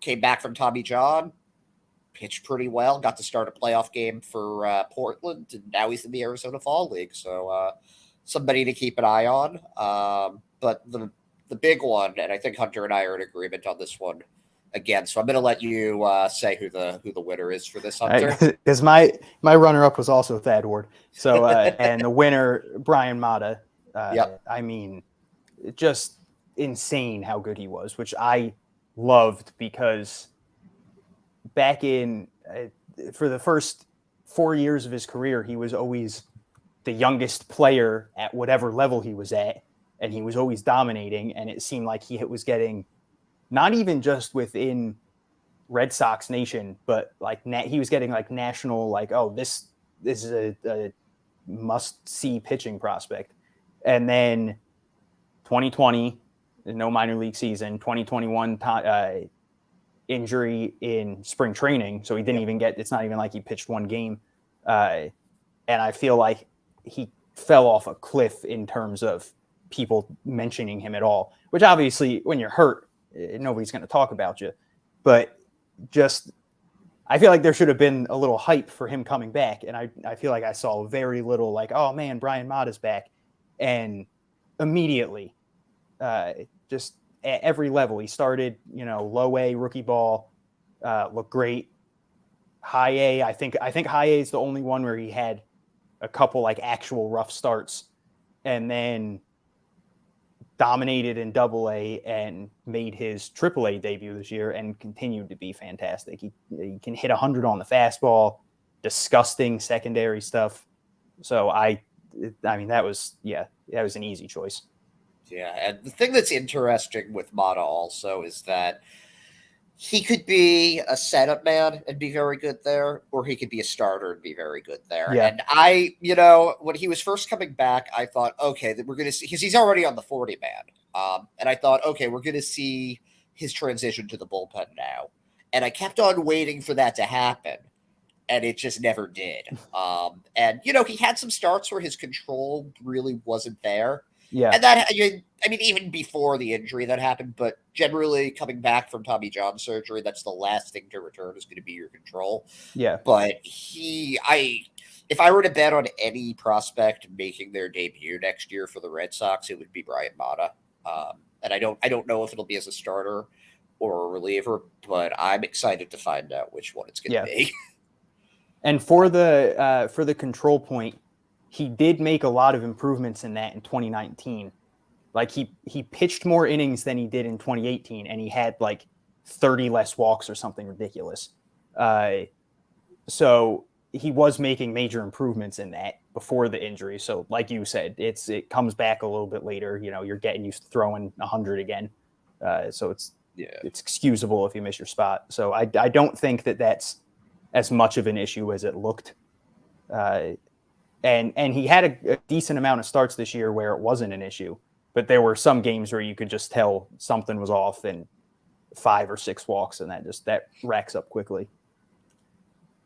Came back from Tommy John, pitched pretty well, got to start a playoff game for Portland, and now he's in the Arizona Fall League. So somebody to keep an eye on. But the big one, and I think Hunter and I are in agreement on this one again. So I'm going to let you say who the winner is for this, Hunter. Because my runner-up was also Thad Ward. So and the winner, Brian Mata. Yep. I mean, just insane how good he was, which I loved, because back in for the first 4 years of his career, he was always the youngest player at whatever level he was at, and he was always dominating. And it seemed like he was getting, not even just within Red Sox Nation, but like he was getting like national, like, oh, this is a must-see pitching prospect. And then 2020, no minor league season, 2021 injury in spring training. So he didn't even it's not even like he pitched one game. And I feel like he fell off a cliff in terms of people mentioning him at all, which obviously when you're hurt, nobody's going to talk about you. But just, I feel like there should have been a little hype for him coming back. And I feel like I saw very little like, oh man, Brian Mata's back. And immediately, just at every level, he started, low A rookie ball, looked great. High A, I think high A is the only one where he had a couple like actual rough starts, and then dominated in Double A and made his Triple A debut this year and continued to be fantastic. He can hit 100 on the fastball, disgusting secondary stuff. So I mean, that was an easy choice. Yeah, and the thing that's interesting with Mata also is that he could be a setup man and be very good there, or he could be a starter and be very good there. Yeah. And when he was first coming back, I thought, okay, that we're going to see, because he's already on the 40 man. And I thought, okay, we're going to see his transition to the bullpen now. And I kept on waiting for that to happen, and it just never did. And he had some starts where his control really wasn't there. Yeah. And that, I mean, even before the injury that happened, but generally coming back from Tommy John surgery, that's the last thing to return is going to be your control. Yeah. But if I were to bet on any prospect making their debut next year for the Red Sox, it would be Brian Mata. And I don't know if it'll be as a starter or a reliever, but I'm excited to find out which one it's going to be. And for the control point, he did make a lot of improvements in that in 2019. Like he pitched more innings than he did in 2018, and he had like 30 less walks or something ridiculous. So he was making major improvements in that before the injury. So like you said, it comes back a little bit later. You're getting used to throwing 100 again. So it's excusable if you miss your spot. So I don't think that that's as much of an issue as it looked. And he had a decent amount of starts this year where it wasn't an issue, but there were some games where you could just tell something was off, and 5 or 6 walks, and that racks up quickly.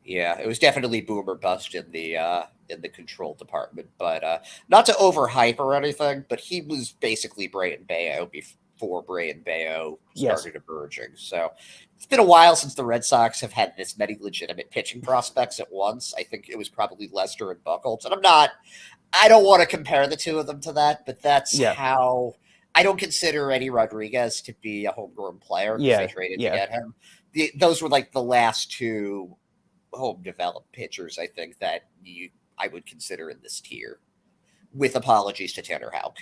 Yeah, it was definitely boom or bust in the control department, but not to overhype or anything, but he was basically Braden Baio before Braden Baio started emerging. So it's been a while since the Red Sox have had this many legitimate pitching prospects at once. I think it was probably Lester and Buchholz, and I don't want to compare the two of them to that, but that's how I don't consider Eddie Rodriguez to be a homegrown player because they traded to get him. Those were like the last two home developed pitchers, I think, that I would consider in this tier, with apologies to Tanner Houck.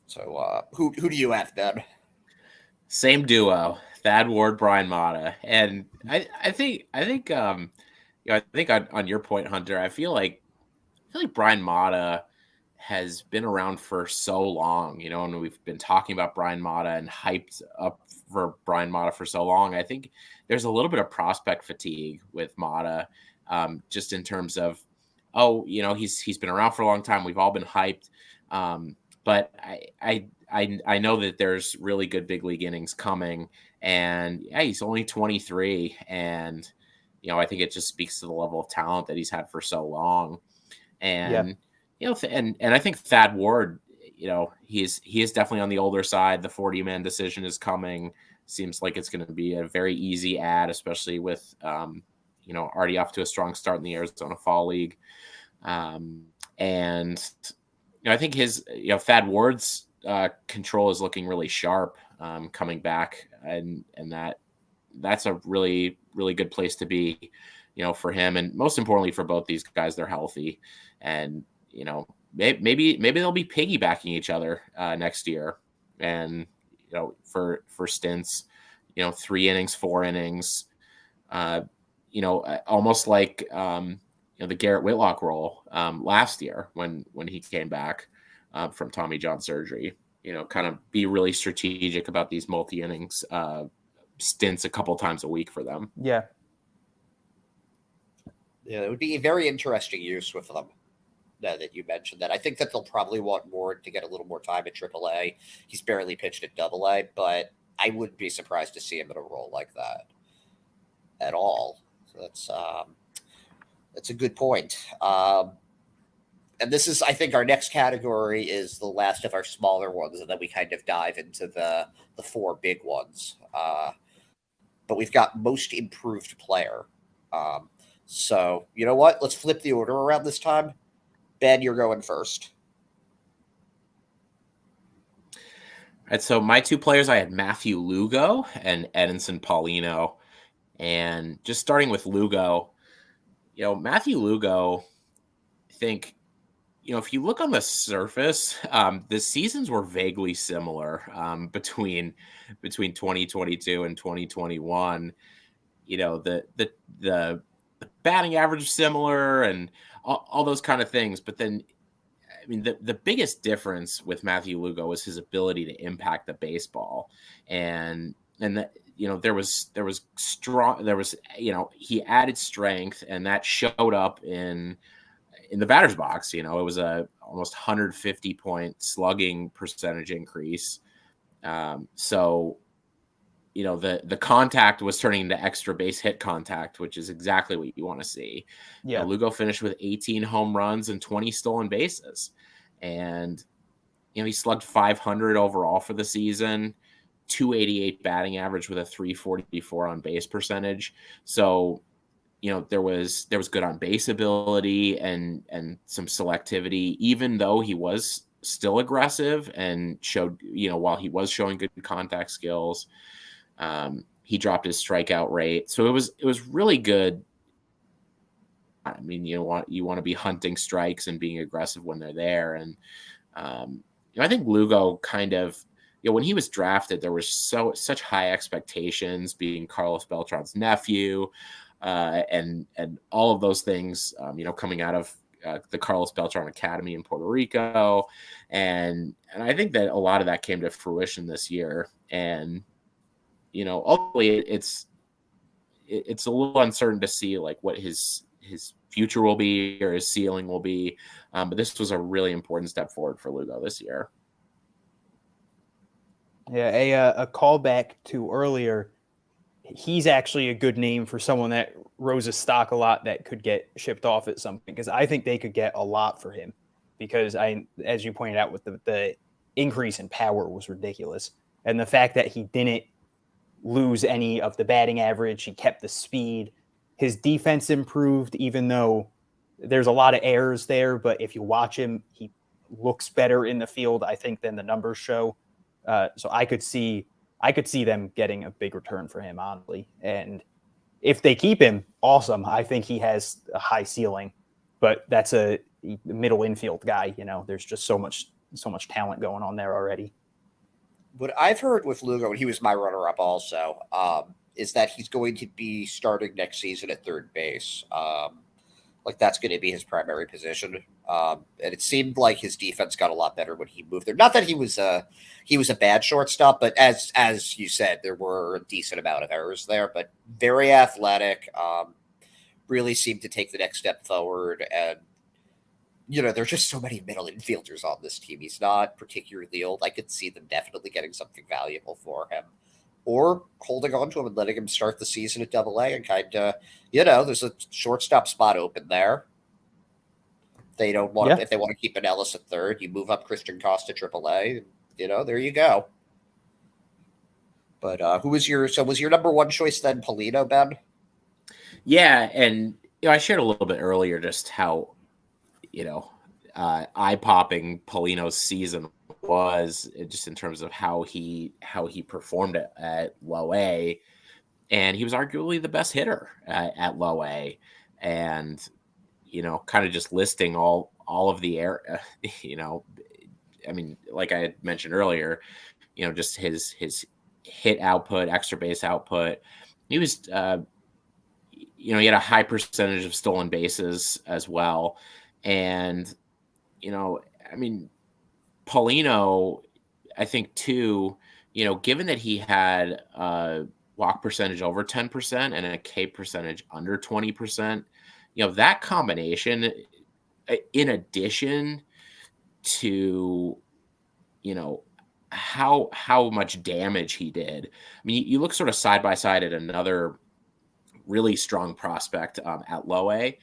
So who do you have then? Same duo, Thad Ward, Brian Mata. And I think on your point, Hunter, I feel like Brian Mata has been around for so long, and we've been talking about Brian Mata and hyped up for Brian Mata for so long. I think there's a little bit of prospect fatigue with Mata, just in terms of, he's been around for a long time. We've all been hyped. But I know that there's really good big league innings coming, and he's only 23, and I think it just speaks to the level of talent that he's had for so long. And and I think Thad Ward, he is definitely on the older side. The 40-man decision is coming. Seems like it's going to be a very easy add, especially with already off to a strong start in the Arizona Fall League. And I think his Thad Ward's control is looking really sharp coming back, and that's a really, really good place to be, for him, and most importantly for both these guys, they're healthy, and maybe they'll be piggybacking each other next year, and for stints, 3 innings, 4 innings, almost like the Garrett Whitlock role last year when he came back from Tommy John surgery. Kind of be really strategic about these multi-innings stints a couple times a week for them. Yeah, it would be a very interesting use with them. That you mentioned that. I think that they'll probably want Ward to get a little more time at AAA. He's barely pitched at AA, but I wouldn't be surprised to see him in a role like that at all. So that's a good point. And this is, I think, our next category is the last of our smaller ones, and then we kind of dive into the 4 big ones. But we've got most improved player. So you know what? Let's flip the order around this time. Ben, you're going first. All right, so my 2 players, I had Matthew Lugo and Edinson Polito. And just starting with Lugo, Matthew Lugo, I think, if you look on the surface, the seasons were vaguely similar between 2022 and 2021. The batting average is similar and all those kind of things. But then, I mean, the biggest difference with Matthew Lugo was his ability to impact the baseball. And that, there was he added strength, and that showed up in the batter's box. It was a almost 150 point slugging percentage increase. So, the contact was turning into extra base hit contact, which is exactly what you want to see. Yeah. Lugo finished with 18 home runs and 20 stolen bases. And, he slugged 500 overall for the season, 288 batting average with a 344 on base percentage. So, there was good on base ability and some selectivity, even though he was still aggressive and showed, while he was showing good contact skills, he dropped his strikeout rate. So it was really good. I mean, you want to be hunting strikes and being aggressive when they're there. And, I think Lugo kind of, when he was drafted, there was such high expectations, being Carlos Beltran's nephew, and all of those things, coming out of the Carlos Beltran Academy in Puerto Rico. And I think that a lot of that came to fruition this year. And, ultimately it's a little uncertain to see like what his future will be or his ceiling will be. But this was a really important step forward for Lugo this year. Yeah, a callback to earlier, he's actually a good name for someone that rose his stock a lot that could get shipped off at some point, because I think they could get a lot for him, because as you pointed out, with the increase in power was ridiculous. And the fact that he didn't lose any of the batting average, he kept the speed, his defense improved, even though there's a lot of errors there. But if you watch him, he looks better in the field, I think, than the numbers show. So I could see them getting a big return for him, honestly. And if they keep him, awesome. I think he has a high ceiling, but that's a middle infield guy. There's just so much talent going on there already. What I've heard with Lugo, and he was my runner-up also, is that he's going to be starting next season at third base. That's going to be his primary position. And it seemed like his defense got a lot better when he moved there. Not that he was a bad shortstop, but as you said, there were a decent amount of errors there. But very athletic, really seemed to take the next step forward. And there's just so many middle infielders on this team. He's not particularly old. I could see them definitely getting something valuable for him, or holding on to him and letting him start the season at Double-A and kind of, there's a shortstop spot open there. They don't want to, if they want to keep an Ellis at third, you move up Christian Costa Triple-A. There you go. But was your number one choice then, Polito, Ben? Yeah, and I shared a little bit earlier just how eye-popping Paulino's season was, just in terms of how he performed at low A, and he was arguably the best hitter at low A, and kind of just listing all of the air, like I had mentioned earlier, just his hit output, extra base output. He was he had a high percentage of stolen bases as well. And, Paulino, I think too, given that he had a walk percentage over 10% and a K percentage under 20%, that combination, in addition to, how much damage he did. You look sort of side by side at another really strong prospect at low A,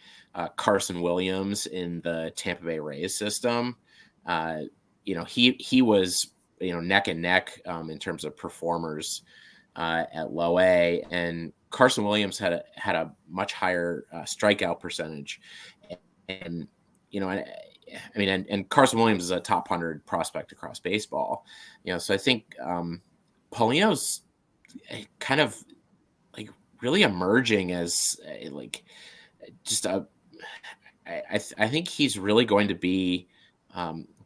Carson Williams in the Tampa Bay Rays system. He was, neck and neck in terms of performers at low A, and Carson Williams had a much higher strikeout percentage. And Carson Williams is a top 100 prospect across baseball. So I think Paulino's kind of really emerging as I think he's really going to be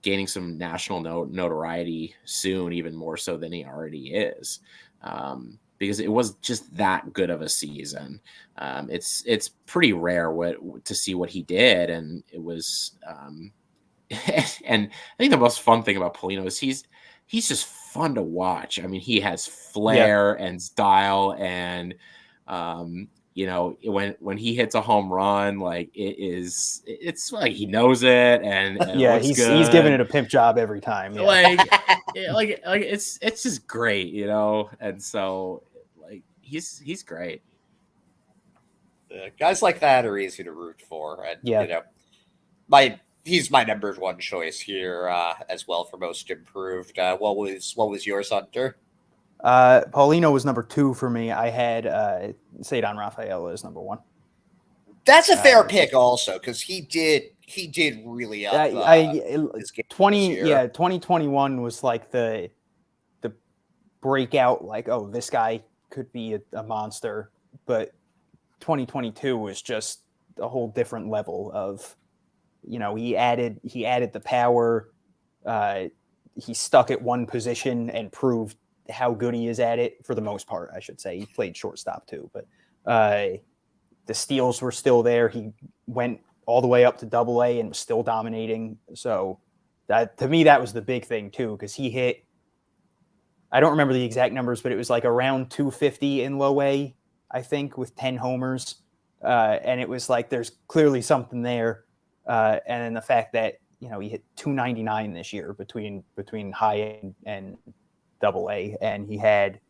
gaining some national notoriety soon, even more so than he already is, because it was just that good of a season. It's pretty rare to see what he did, and it was. And I think the most fun thing about Paulino is he's just fun to watch. He has flair and style, and when he hits a home run, it's like he knows it, and he's giving it a pimp job every time. Yeah. It's just great, and so he's great. Guys like that are easy to root for, and he's my number one choice here as well for most improved. What was yours, Hunter? Paulino was number 2 for me. I had Cedar Rafaela as number 1. That's a fair pick, also, because he did really up. 2021 was like the breakout. This guy could be a monster, but 2022 was just a whole different level of. He added the power. He stuck at one position and proved how good he is at it for the most part, I should say. He played shortstop too, but the steals were still there. He went all the way up to Double-A and was still dominating. So that, to me, that was the big thing too, because he hit, I don't remember the exact numbers, but it was around 250 in low A, I think, with 10 homers. And it was there's clearly something there. And then the fact that, he hit 299 this year between high A and Double-A, and he had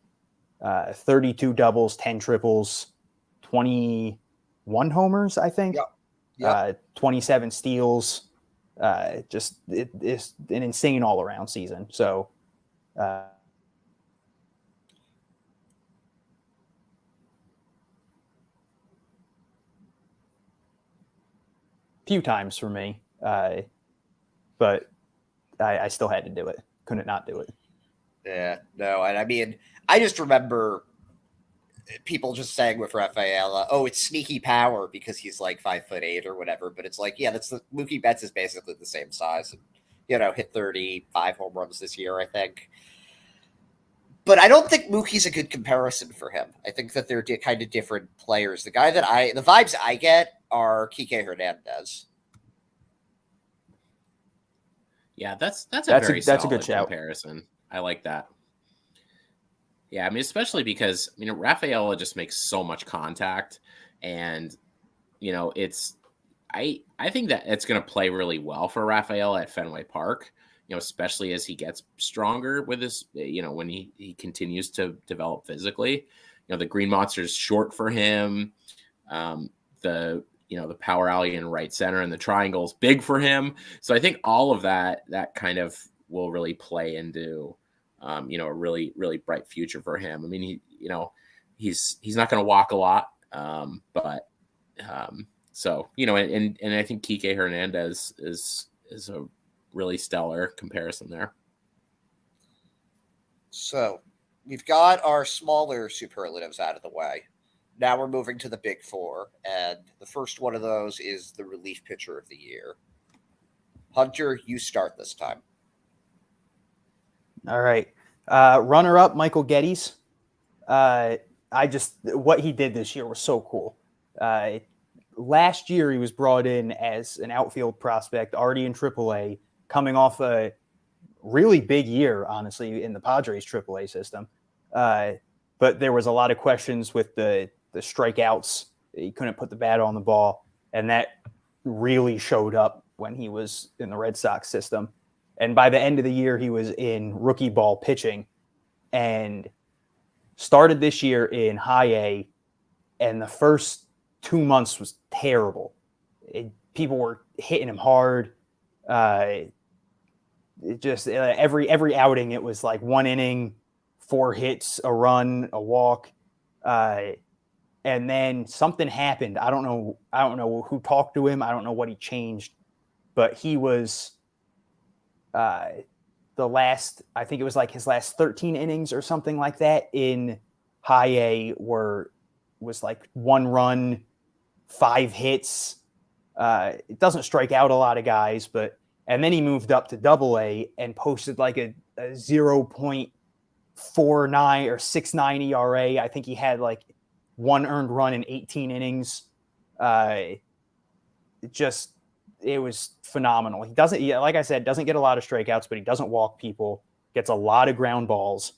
32 doubles, 10 triples, 21 homers, I think. Yep. 27 steals. It's an insane all-around season. So few times for me, but I still had to do it. Couldn't not do it. Yeah, no, and I mean, I just remember people just saying with Rafaela, "Oh, it's sneaky power because he's like 5'8" or whatever." But it's like, yeah, that's the Mookie Betts is basically the same size, and hit 35 home runs this year, I think. But I don't think Mookie's a good comparison for him. I think that they're kind of different players. The vibes I get are Kike Hernandez. Yeah, that's a good comparison. I like that. Yeah, I mean, especially because Rafaela just makes so much contact, and I think that it's going to play really well for Rafaela at Fenway Park. Especially as he gets stronger with his, when he continues to develop physically. The Green Monster is short for him. The power alley in right center and the triangle is big for him. So I think all of that kind of will really play into, a really, really bright future for him. I mean, he's not going to walk a lot. So, and I think Kike Hernandez is a really stellar comparison there. So we've got our smaller superlatives out of the way. Now we're moving to the big four, and the first one of those is the relief pitcher of the year. Hunter, you start this time. All right. Runner-up, Michael Gettys. What he did this year was so cool. Last year, he was brought in as an outfield prospect, already in AAA, coming off a really big year, honestly, in the Padres AAA system. But there was a lot of questions with the strikeouts. He couldn't put the bat on the ball. And that really showed up when he was in the Red Sox system. And by the end of the year, he was in rookie ball pitching and started this year in high A. And the first 2 months was terrible. People were hitting him hard. Every outing, it was like 1 inning, 4 hits, a run, a walk. And then something happened. I don't know who talked to him. I don't know what he changed, but he was I think it was like his last 13 innings or something like that in high A was like 1 run, 5 hits. It doesn't strike out a lot of guys, and then he moved up to Double A and posted like a 0.49 or 69 ERA. I think he had like 1 earned run in 18 innings. It was phenomenal. He doesn't, like I said, doesn't get a lot of strikeouts, but he doesn't walk people, gets a lot of ground balls.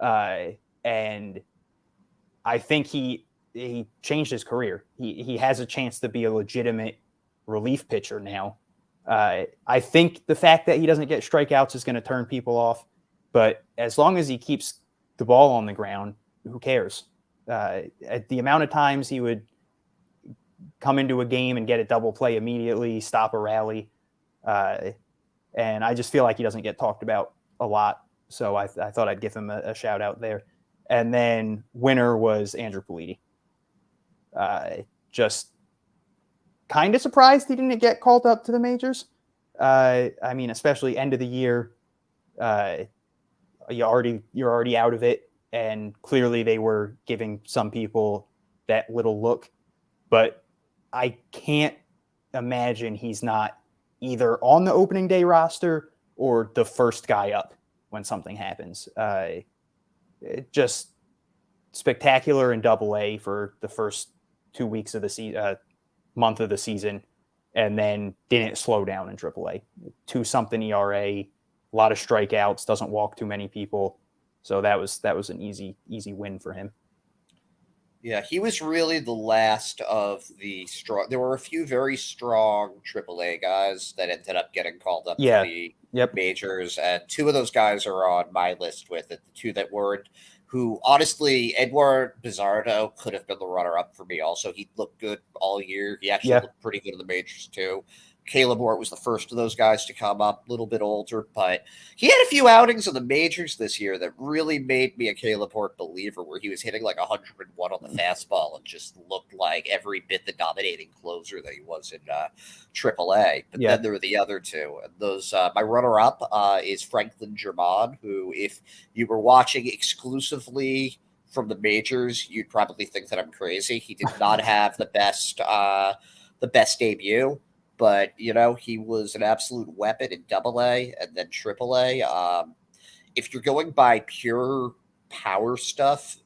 And I think he changed his career. He has a chance to be a legitimate relief pitcher now. I think the fact that he doesn't get strikeouts is going to turn people off, but as long as he keeps the ball on the ground, who cares? At the amount of times he would come into a game and get a double play immediately, stop a rally. And I just feel like he doesn't get talked about a lot. So I thought I'd give him a shout out there. And then winner was Andrew Politi. Just kind of surprised he didn't get called up to the majors. I mean, especially end of the year, you're already out of it. And clearly they were giving some people that little look, but I can't imagine he's not either on the opening day roster or the first guy up when something happens. Just spectacular in Double A for the first 2 weeks of the month of the season, and then didn't slow down in Triple A. 2-something ERA, a lot of strikeouts, doesn't walk too many people. So that was an easy win for him. Yeah, he was really the last of the strong. There were a few very strong AAA guys that ended up getting called up to the majors, and 2 of those guys are on my list with it. The 2 that weren't who honestly, Edward Bizardo could have been the runner-up for me also. He looked good all year. He actually looked pretty good in the majors too. Caleb Ward was the first of those guys to come up, a little bit older, but he had a few outings in the majors this year that really made me a Caleb Ward believer, where he was hitting like 101 on the fastball and just looked like every bit the dominating closer that he was in AAA. But then there were the other two. And those, my runner-up is Franklin German, who, if you were watching exclusively from the majors, you'd probably think that I'm crazy. He did not have the best debut. But, he was an absolute weapon in AA and then AAA. If you're going by pure power stuff,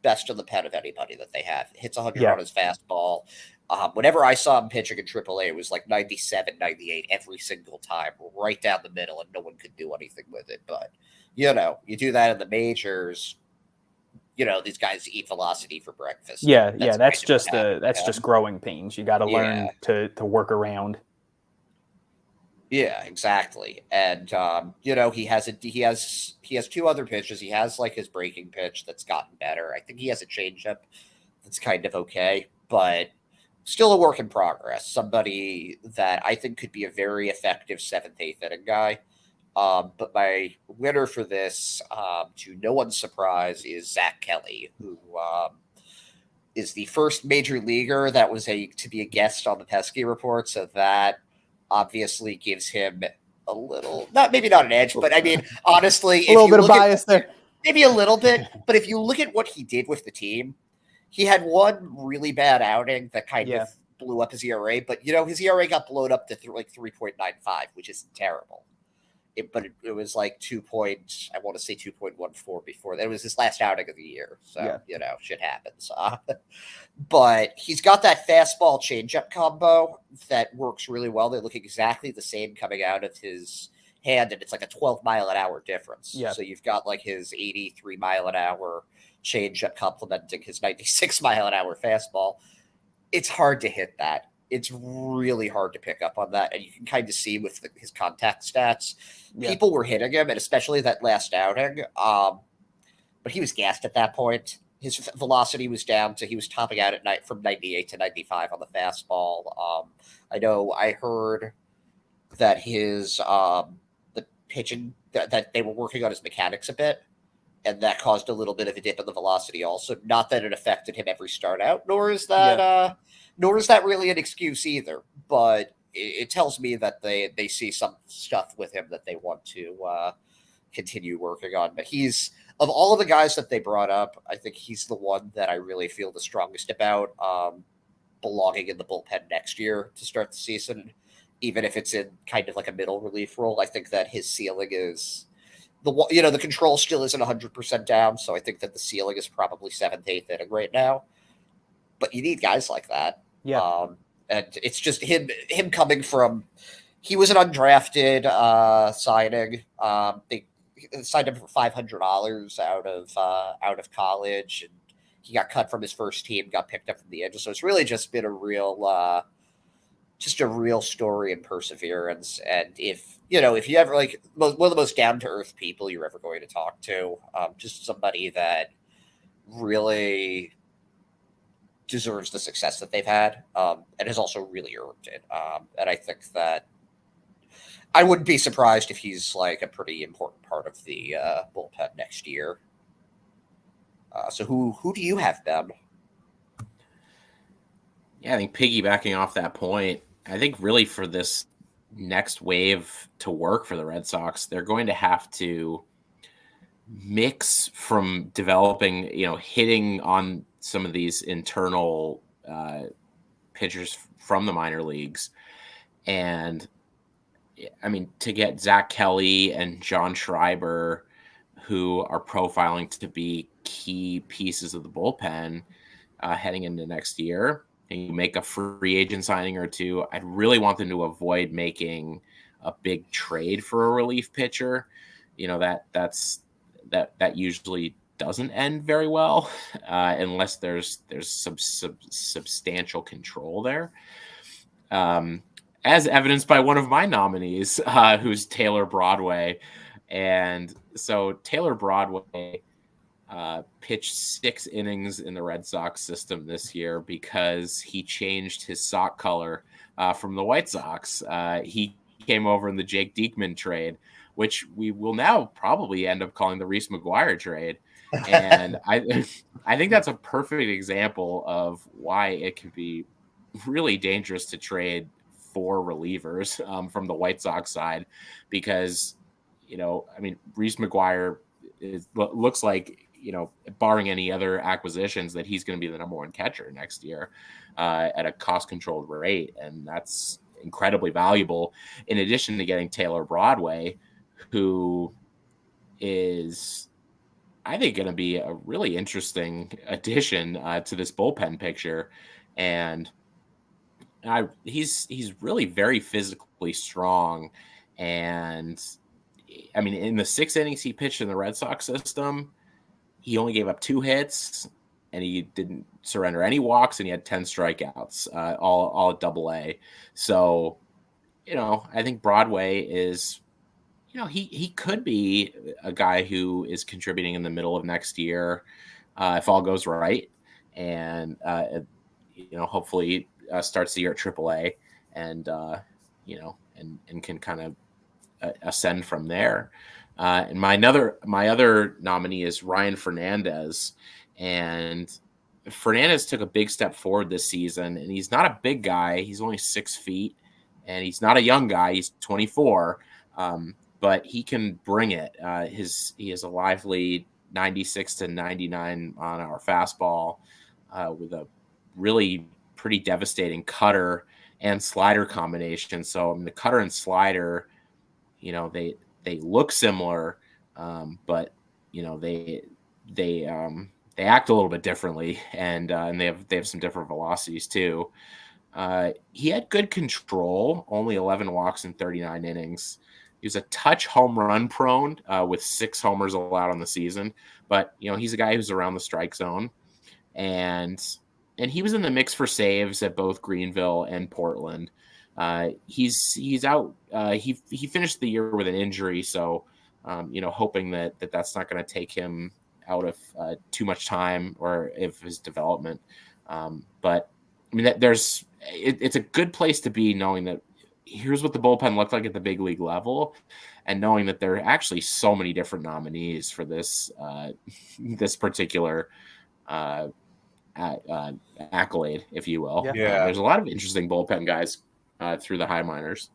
best in the pen of anybody that they have. Hits 100 on his fastball. Whenever I saw him pitching in AAA, it was like 97, 98 every single time, right down the middle, and no one could do anything with it. But, you do that in the majors, these guys eat velocity for breakfast. That's just growing pains. You got to learn to work around. Yeah, exactly. And he has two other pitches. He has like his breaking pitch that's gotten better. I think he has a changeup that's kind of okay, but still a work in progress. Somebody that I think could be a very effective 7th, 8th inning guy. But my winner for this, to no one's surprise, is Zach Kelly, who is the first major leaguer that was to be a guest on the Pesky Report. So that obviously gives him a little, maybe not an edge, but I mean, honestly, a little bit of bias there. Maybe a little bit. But if you look at what he did with the team, he had one really bad outing that kind of blew up his ERA. But, his ERA got blown up to like 3.95, which is terrible. But it was like 2.14 before that. It was his last outing of the year. So, shit happens. But he's got that fastball changeup combo that works really well. They look exactly the same coming out of his hand, and it's like a 12-mile-an-hour difference. Yeah. So you've got like his 83-mile-an-hour changeup complementing his 96-mile-an-hour fastball. It's hard to hit that. It's really hard to pick up on that. And you can kind of see with his contact stats, people were hitting him, and especially that last outing. But he was gassed at that point. His velocity was down, so he was topping out at night from 98 to 95 on the fastball. I heard that his the pitching that they were working on his mechanics a bit, and that caused a little bit of a dip in the velocity also. Not that it affected him every start out, nor is that really an excuse either. But it tells me that they see some stuff with him that they want to continue working on. But he's, of all of the guys that they brought up, I think he's the one that I really feel the strongest about belonging in the bullpen next year to start the season, even if it's in kind of like a middle relief role. I think that his ceiling is the control still isn't 100% down. So I think that the ceiling is probably 7th, 8th inning right now. But you need guys like that. Yeah. And it's just him coming from, he was an undrafted signing. They signed him for $500 out of college, and he got cut from his first team, got picked up from the edge. So it's really just been a real story and perseverance. And if you ever, like, one of the most down to earth people you're ever going to talk to, just somebody that really deserves the success that they've had, and has also really earned it. And I think that I wouldn't be surprised if he's like a pretty important part of the bullpen next year. So who do you have, Ben? Yeah, I think piggybacking off that point, I think really for this next wave to work for the Red Sox, they're going to have to mix from developing, hitting on some of these internal pitchers from the minor leagues. And I mean, to get Zach Kelly and John Schreiber, who are profiling to be key pieces of the bullpen heading into next year, and you make a free agent signing or two, I'd really want them to avoid making a big trade for a relief pitcher. That usually doesn't end very well unless there's some substantial control there, as evidenced by one of my nominees, who's Taylor Broadway. And so Taylor Broadway, pitched 6 innings in the Red Sox system this year because he changed his sock color from the White Sox. He came over in the Jake Diekman trade, which we will now probably end up calling the Reese McGuire trade. And I think that's a perfect example of why it can be really dangerous to trade 4 relievers from the White Sox side, because, Reese McGuire looks like, barring any other acquisitions, that he's going to be the number 1 catcher next year at a cost-controlled rate. And that's incredibly valuable, in addition to getting Taylor Broadway, who is, I think, going to be a really interesting addition to this bullpen picture. And he's really very physically strong. And in the 6 innings he pitched in the Red Sox system, he only gave up 2 hits, and he didn't surrender any walks, and he had 10 strikeouts, all at Double-A. So, I think Broadway is, he could be a guy who is contributing in the middle of next year if all goes right, and hopefully starts the year at Triple-A, and and can kind of ascend from there. And my other nominee is Ryan Fernandez, and Fernandez took a big step forward this season, and he's not a big guy. He's only 6 feet, and he's not a young guy. He's 24, but he can bring it. He has a lively 96 to 99 mile-an-hour fastball with a really pretty devastating cutter and slider combination. So the cutter and slider, they look similar, but they act a little bit differently, and they have some different velocities too. He had good control, only 11 walks in 39 innings. He was a touch home run prone with 6 homers allowed on the season, but he's a guy who's around the strike zone, and he was in the mix for saves at both Greenville and Portland. He's out. He finished the year with an injury, so hoping that's not going to take him out of too much time or of his development. But it's a good place to be, knowing that here's what the bullpen looked like at the big league level, and knowing that there are actually so many different nominees for this this particular accolade, if you will. Yeah. There's a lot of interesting bullpen guys through the high minors.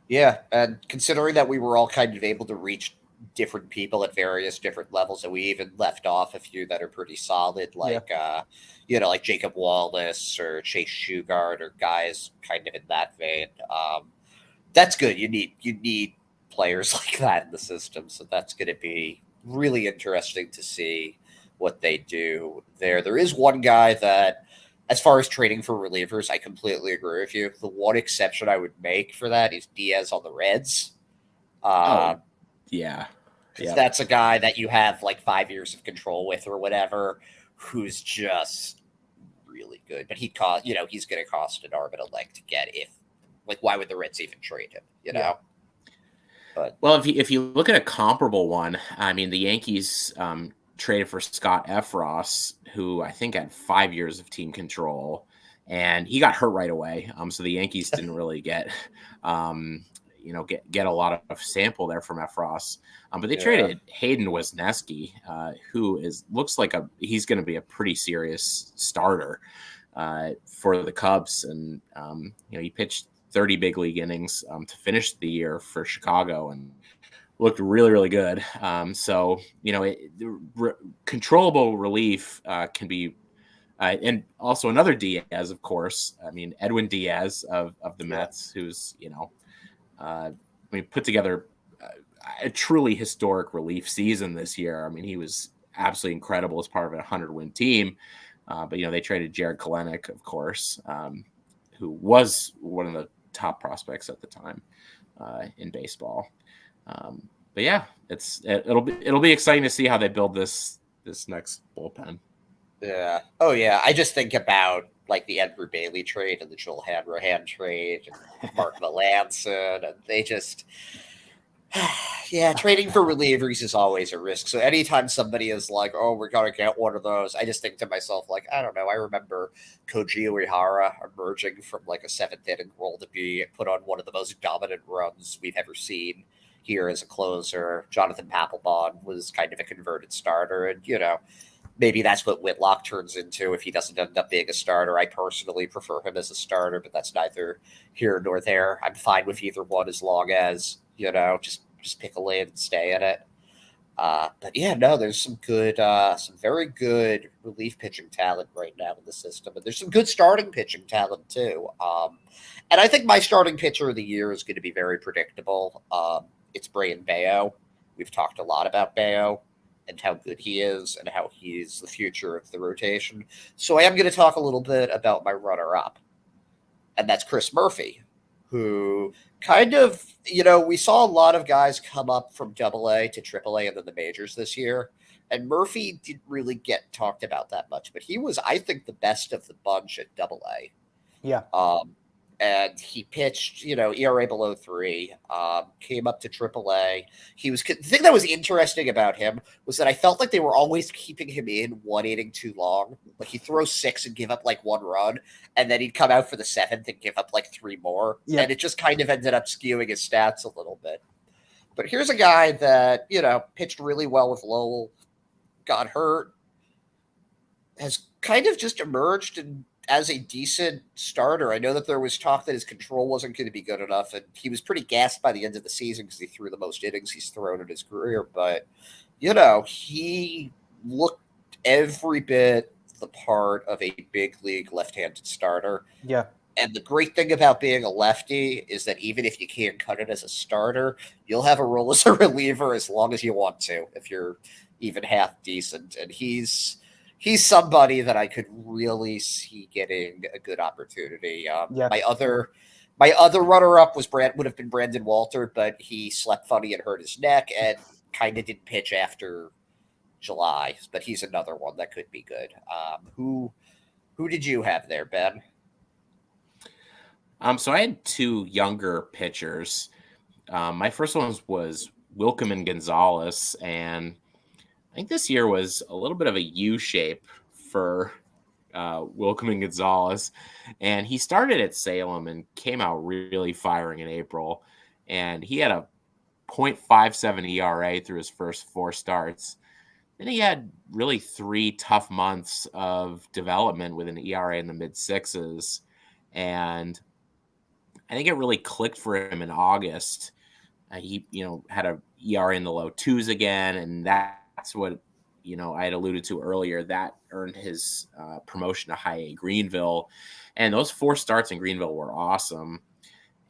Yeah, and considering that we were all kind of able to reach different people at various different levels, and we even left off a few that are pretty solid, like like Jacob Wallace or Chase Shugart, or guys kind of in that vein. That's good. You need players like that in the system, so that's going to be really interesting to see what they do there. There is one guy that, as far as trading for relievers, I completely agree with you. The one exception I would make for that is Diaz on the Reds. Yeah. That's a guy that you have like 5 years of control with or whatever, who's just really good. But he's going to cost an arm and a leg to get. Why would the Reds even trade him? Yeah. But if you look at a comparable one, the Yankees traded for Scott Efros, who I think had 5 years of team control, and he got hurt right away. So the Yankees didn't really get a lot of sample there from Efros. But they traded Hayden Wesneski, who looks like he's going to be a pretty serious starter for the Cubs. And, he pitched 30 big league innings to finish the year for Chicago and looked really, really good. Controllable relief can be, and also another Diaz, of course. Edwin Diaz of the Mets, who's, put together a truly historic relief season this year. He was absolutely incredible as part of a 100-win team. But they traded Jared Kelenic, of course, who was one of the top prospects at the time in baseball. But yeah, it'll be exciting to see how they build this next bullpen. Yeah. Oh yeah. I just think about like the Edward Bailey trade and the Joel Hanrahan trade and Mark Melanson, and Yeah, trading for relievers is always a risk. So anytime somebody is like, "Oh, we're gonna get one of those," I just think to myself, like, I don't know. I remember Koji Uehara emerging from like a seventh inning role to be put on one of the most dominant runs we've ever seen here as a closer. Jonathan Papelbon was kind of a converted starter, and maybe that's what Whitlock turns into if he doesn't end up being a starter. I personally prefer him as a starter, but that's neither here nor there. I'm fine with either one as long as just pick a lane and stay in it. But yeah, no, there's some very good relief pitching talent right now in the system, and there's some good starting pitching talent too. And I think my starting pitcher of the year is going to be very predictable. It's Brayan Baio. We've talked a lot about Baio and how good he is and how he's the future of the rotation. So I am going to talk a little bit about my runner-up, and that's Chris Murphy, who kind of, we saw a lot of guys come up from AA to AAA and then the majors this year. And Murphy didn't really get talked about that much, but he was, I think, the best of the bunch at AA. Yeah. And he pitched, ERA below 3, came up to AAA. The thing that was interesting about him was that I felt like they were always keeping him in one inning too long. Like he'd throw 6 and give up like 1 run, and then he'd come out for the 7th and give up like 3 more. Yep. And it just kind of ended up skewing his stats a little bit. But here's a guy that, pitched really well with Lowell, got hurt, has kind of just emerged and as a decent starter. I know that there was talk that his control wasn't going to be good enough, and he was pretty gassed by the end of the season because he threw the most innings he's thrown in his career. But, he looked every bit the part of a big league left-handed starter. Yeah. And the great thing about being a lefty is that even if you can't cut it as a starter, you'll have a role as a reliever as long as you want to, if you're even half decent. And he's somebody that I could really see getting a good opportunity. My other runner-up would have been Brandon Walter, but he slept funny and hurt his neck and kind of didn't pitch after July. But he's another one that could be good. Who did you have there, Ben? So I had 2 younger pitchers. My first one was Wilkerman Gonzalez, and I think this year was a little bit of a U-shape for Wilkerman Gonzalez. And he started at Salem and came out really firing in April. And he had a .57 ERA through his first 4 starts. Then he had really 3 tough months of development with an ERA in the mid-6s. And I think it really clicked for him in August. He, had a ERA in the low 2s again, and that's what, I had alluded to earlier. That earned his promotion to High A Greenville. And those 4 starts in Greenville were awesome.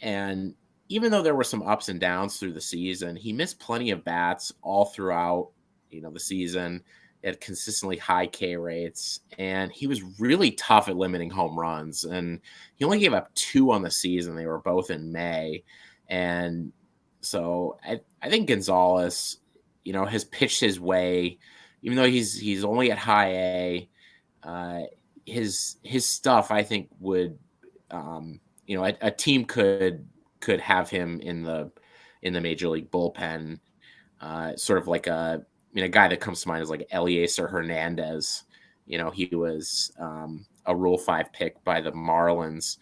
And even though there were some ups and downs through the season, he missed plenty of bats all throughout, the season. He had consistently high K rates, and he was really tough at limiting home runs. And he only gave up 2 on the season. They were both in May. And so I think Gonzalez, has pitched his way, even though he's only at High A. His stuff, I think, would, a team could have him in the major league bullpen, sort of like a guy that comes to mind is like Eliezer Hernandez. He was a Rule 5 pick by the Marlins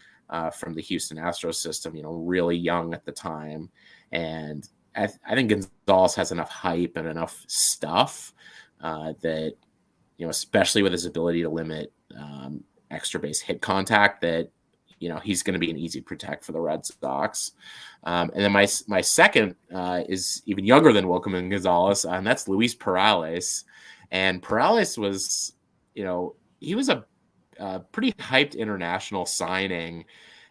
from the Houston Astros system, really young at the time. And I think Gonzalez has enough hype and enough stuff that, especially with his ability to limit extra base hit contact, that, he's going to be an easy protect for the Red Sox. And then my second is even younger than Wilkerman Gonzalez, and that's Luis Perales. And Perales was, he was a pretty hyped international signing,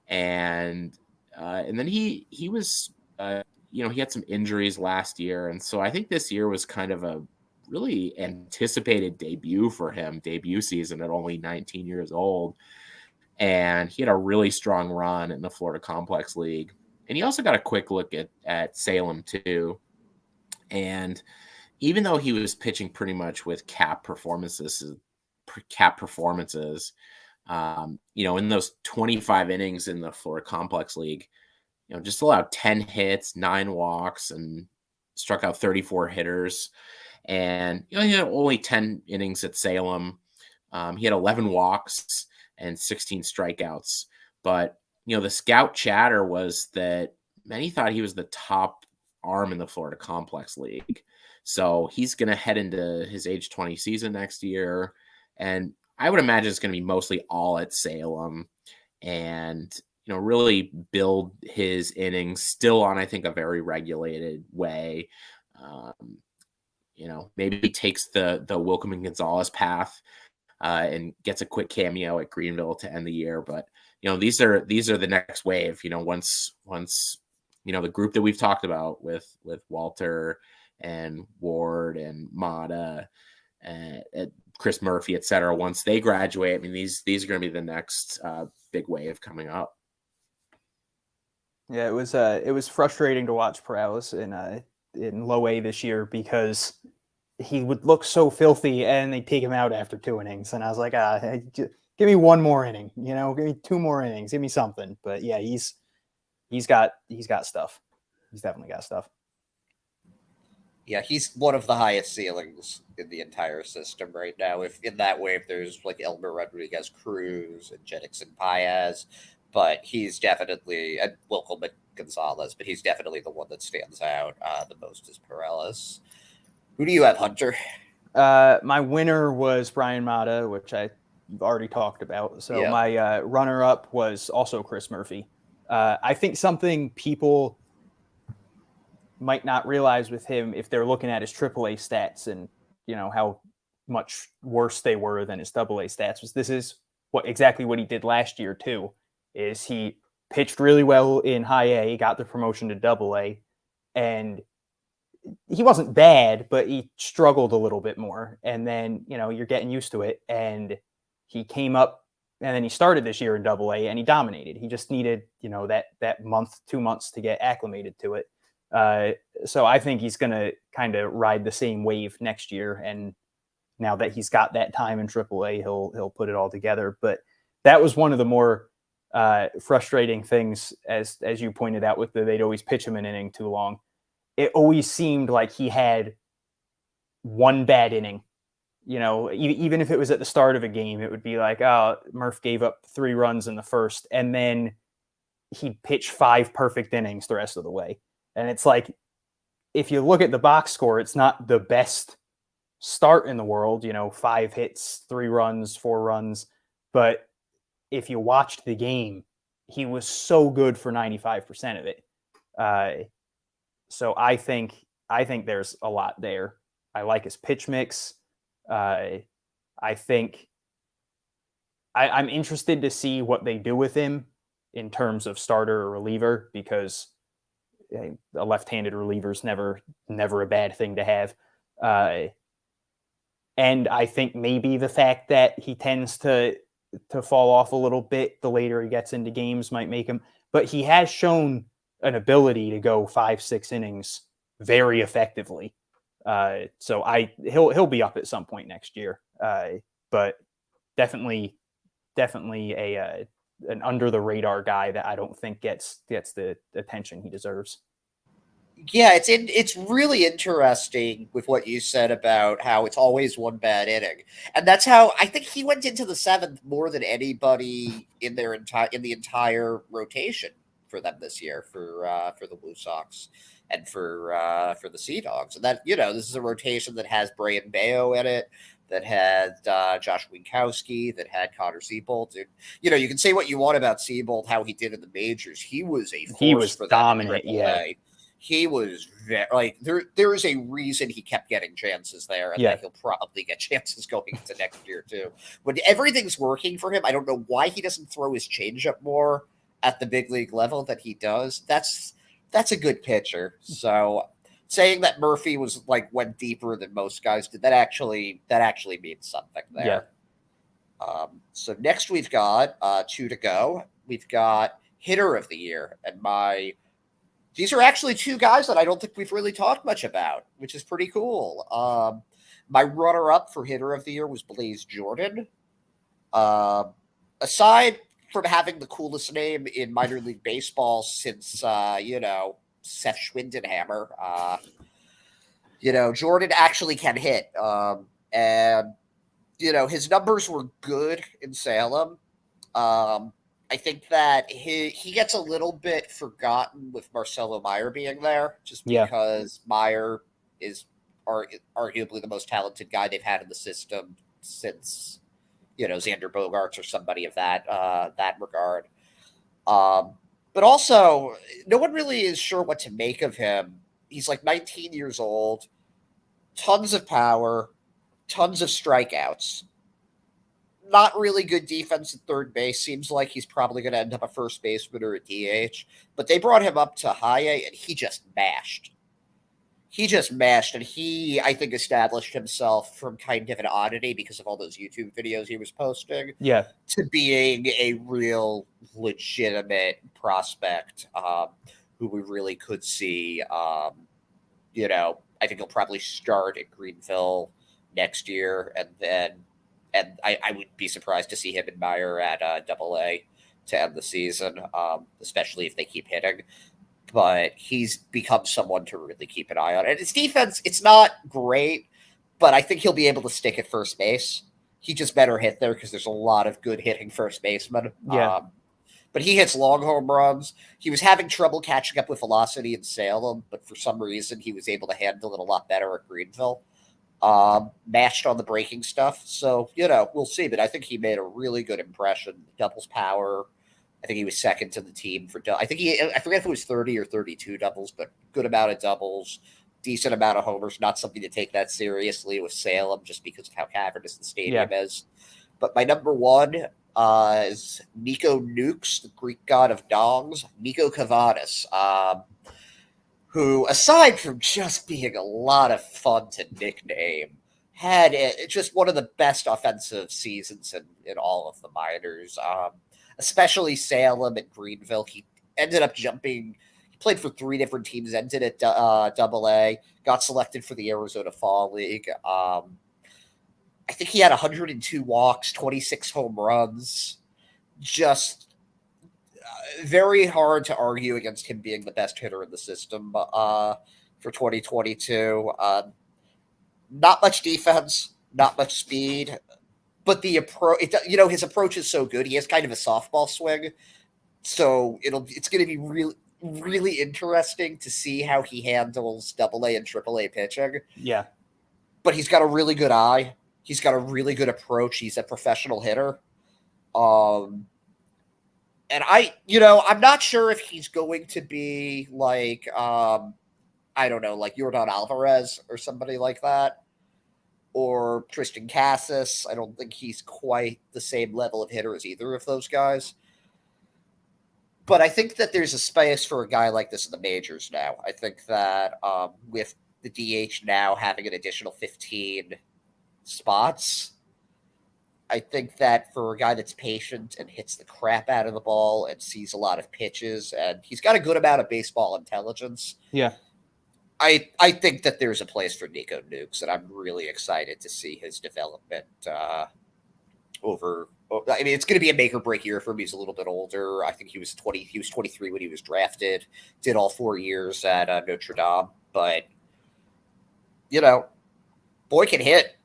and then he was, he had some injuries last year, and so I think this year was kind of a really anticipated debut for him, debut season at only 19 years old. And he had a really strong run in the Florida Complex League. And he also got a quick look at Salem too. And even though he was pitching pretty much with cap performances, in those 25 innings in the Florida Complex League, just allowed 10 hits, 9 walks, and struck out 34 hitters, and he had only 10 innings at Salem. He had 11 walks and 16 strikeouts. But the scout chatter was that many thought he was the top arm in the Florida Complex League. So he's going to head into his age 20 season next year. And I would imagine it's going to be mostly all at Salem and, really build his innings still on, I think, a very regulated way. Maybe he takes the Wilkerman Gonzalez path and gets a quick cameo at Greenville to end the year. But, these are the next wave, once the group that we've talked about with Walter and Ward and Mata and Chris Murphy, et cetera, once they graduate, I mean, these are going to be the next big wave coming up. Yeah, it was frustrating to watch Perales in low A this year because he would look so filthy and they'd take him out after 2 innings. And I was like, give me 1 more inning, give me 2 more innings, give me something. But yeah, he's got stuff. He's definitely got stuff. Yeah, he's one of the highest ceilings in the entire system right now. If in that wave, there's like Elmer Rodriguez Cruz and Edinson Polito, but he's definitely Wilkerman Gonzalez, but he's definitely the one that stands out the most is Perales. Who do you have, Hunter? My winner was Brian Mata, which I've already talked about. So yeah. My runner-up was also Chris Murphy. I think something people might not realize with him if they're looking at his AAA stats and how much worse they were than his AA stats was this is exactly what he did last year too. Is he pitched really well in high A, got the promotion to AA, and he wasn't bad, but he struggled a little bit more. And then, you're getting used to it. And he came up and then he started this year in AA and he dominated. He just needed, that month, 2 months to get acclimated to it. So I think he's going to kind of ride the same wave next year. And now that he's got that time in AAA, he'll put it all together. But that was one of the more frustrating things, as you pointed out, with they'd always pitch him an inning too long. It always seemed like he had 1 bad inning. Even if it was at the start of a game, it would be like, Murph gave up 3 runs in the first, and then he'd pitch 5 perfect innings the rest of the way. And it's like, if you look at the box score, it's not the best start in the world, 5 hits, 3 runs, 4 runs. But if you watched the game, he was so good for 95% of it. So I think there's a lot there. I like his pitch mix. I think I'm interested to see what they do with him in terms of starter or reliever, because a left-handed reliever is never a bad thing to have. And I think maybe the fact that he tends to fall off a little bit the later he gets into games might make him, but he has shown an ability to go 5-6 innings very effectively. So he'll be up at some point next year. But definitely an under the radar guy that I don't think gets the attention he deserves. Yeah, it's really interesting with what you said about how it's always 1 bad inning, and that's how I think he went into the 7th more than anybody in the entire rotation for them this year for the Blue Sox and for the Sea Dogs. And that this is a rotation that has Brayan Baio in it, that had Josh Winkowski, that had Connor Siebold. And, you can say what you want about Siebold, how he did in the majors. He was a force for dominant. Yeah. He was there is a reason he kept getting chances there, and that he'll probably get chances going into next year too. When everything's working for him, I don't know why he doesn't throw his changeup more at the big league level that he does. That's a good pitcher. So saying that Murphy was went deeper than most guys did, that actually means something there. Yeah. So next we've got 2 to go. We've got hitter of the year, and these are actually 2 guys that I don't think we've really talked much about, which is pretty cool. My runner-up for hitter of the year was Blaze Jordan. Aside from having the coolest name in minor league baseball since, Seth Schwindenhammer, Jordan actually can hit. And, his numbers were good in Salem. I think that he gets a little bit forgotten with Marcelo Meyer being there, just because Meyer is arguably the most talented guy they've had in the system since, Xander Bogaerts or somebody of that regard. But also, no one really is sure what to make of him. He's like 19 years old, tons of power, tons of strikeouts. Not really good defense at third base. Seems like he's probably going to end up a first baseman or a DH. But they brought him up to high A, and he just mashed. And he, I think, established himself from kind of an oddity because of all those YouTube videos he was posting. Yeah. To being a real legitimate prospect who we really could see. I think he'll probably start at Greenville next year, and I would be surprised to see him and Meyer at Double-A to end the season, especially if they keep hitting. But he's become someone to really keep an eye on. And his defense, it's not great, but I think he'll be able to stick at first base. He just better hit there because there's a lot of good hitting first basemen. Yeah. But he hits long home runs. He was having trouble catching up with velocity in Salem, but for some reason he was able to handle it a lot better at Greenville. Matched on the breaking stuff. So, we'll see. But I think he made a really good impression. Doubles power. I think he was second to the team for I forget if it was 30 or 32 doubles, but good amount of doubles, decent amount of homers. Not something to take that seriously with Salem just because of how cavernous the stadium is. But my number one is Nico Nukes, the Greek god of dongs, Nico Cavadas, who, aside from just being a lot of fun to nickname, had just one of the best offensive seasons in all of the minors. Especially Salem and Greenville. He ended up jumping. He played for 3 different teams, ended at Double-A, got selected for the Arizona Fall League. I think he had 102 walks, 26 home runs. Just very hard to argue against him being the best hitter in the system for 2022. Not much defense, not much speed. But the approach, his approach is so good. He has kind of a softball swing, so it's going to be really, really interesting to see how he handles Double-A and Triple-A pitching. Yeah, but he's got a really good eye. He's got a really good approach. He's a professional hitter. And I'm not sure if he's going to be like, I don't know, like Yordan Alvarez or somebody like that. Or Tristan Casas. I don't think he's quite the same level of hitter as either of those guys. But I think that there's a space for a guy like this in the majors now. I think that with the DH now having an additional 15 spots, I think that for a guy that's patient and hits the crap out of the ball and sees a lot of pitches, and he's got a good amount of baseball intelligence. Yeah. I think that there's a place for Nico Nukes, and I'm really excited to see his development it's going to be a make or break year for him. He's a little bit older. I think he was 23 when he was drafted, did all 4 years at Notre Dame, but boy can hit.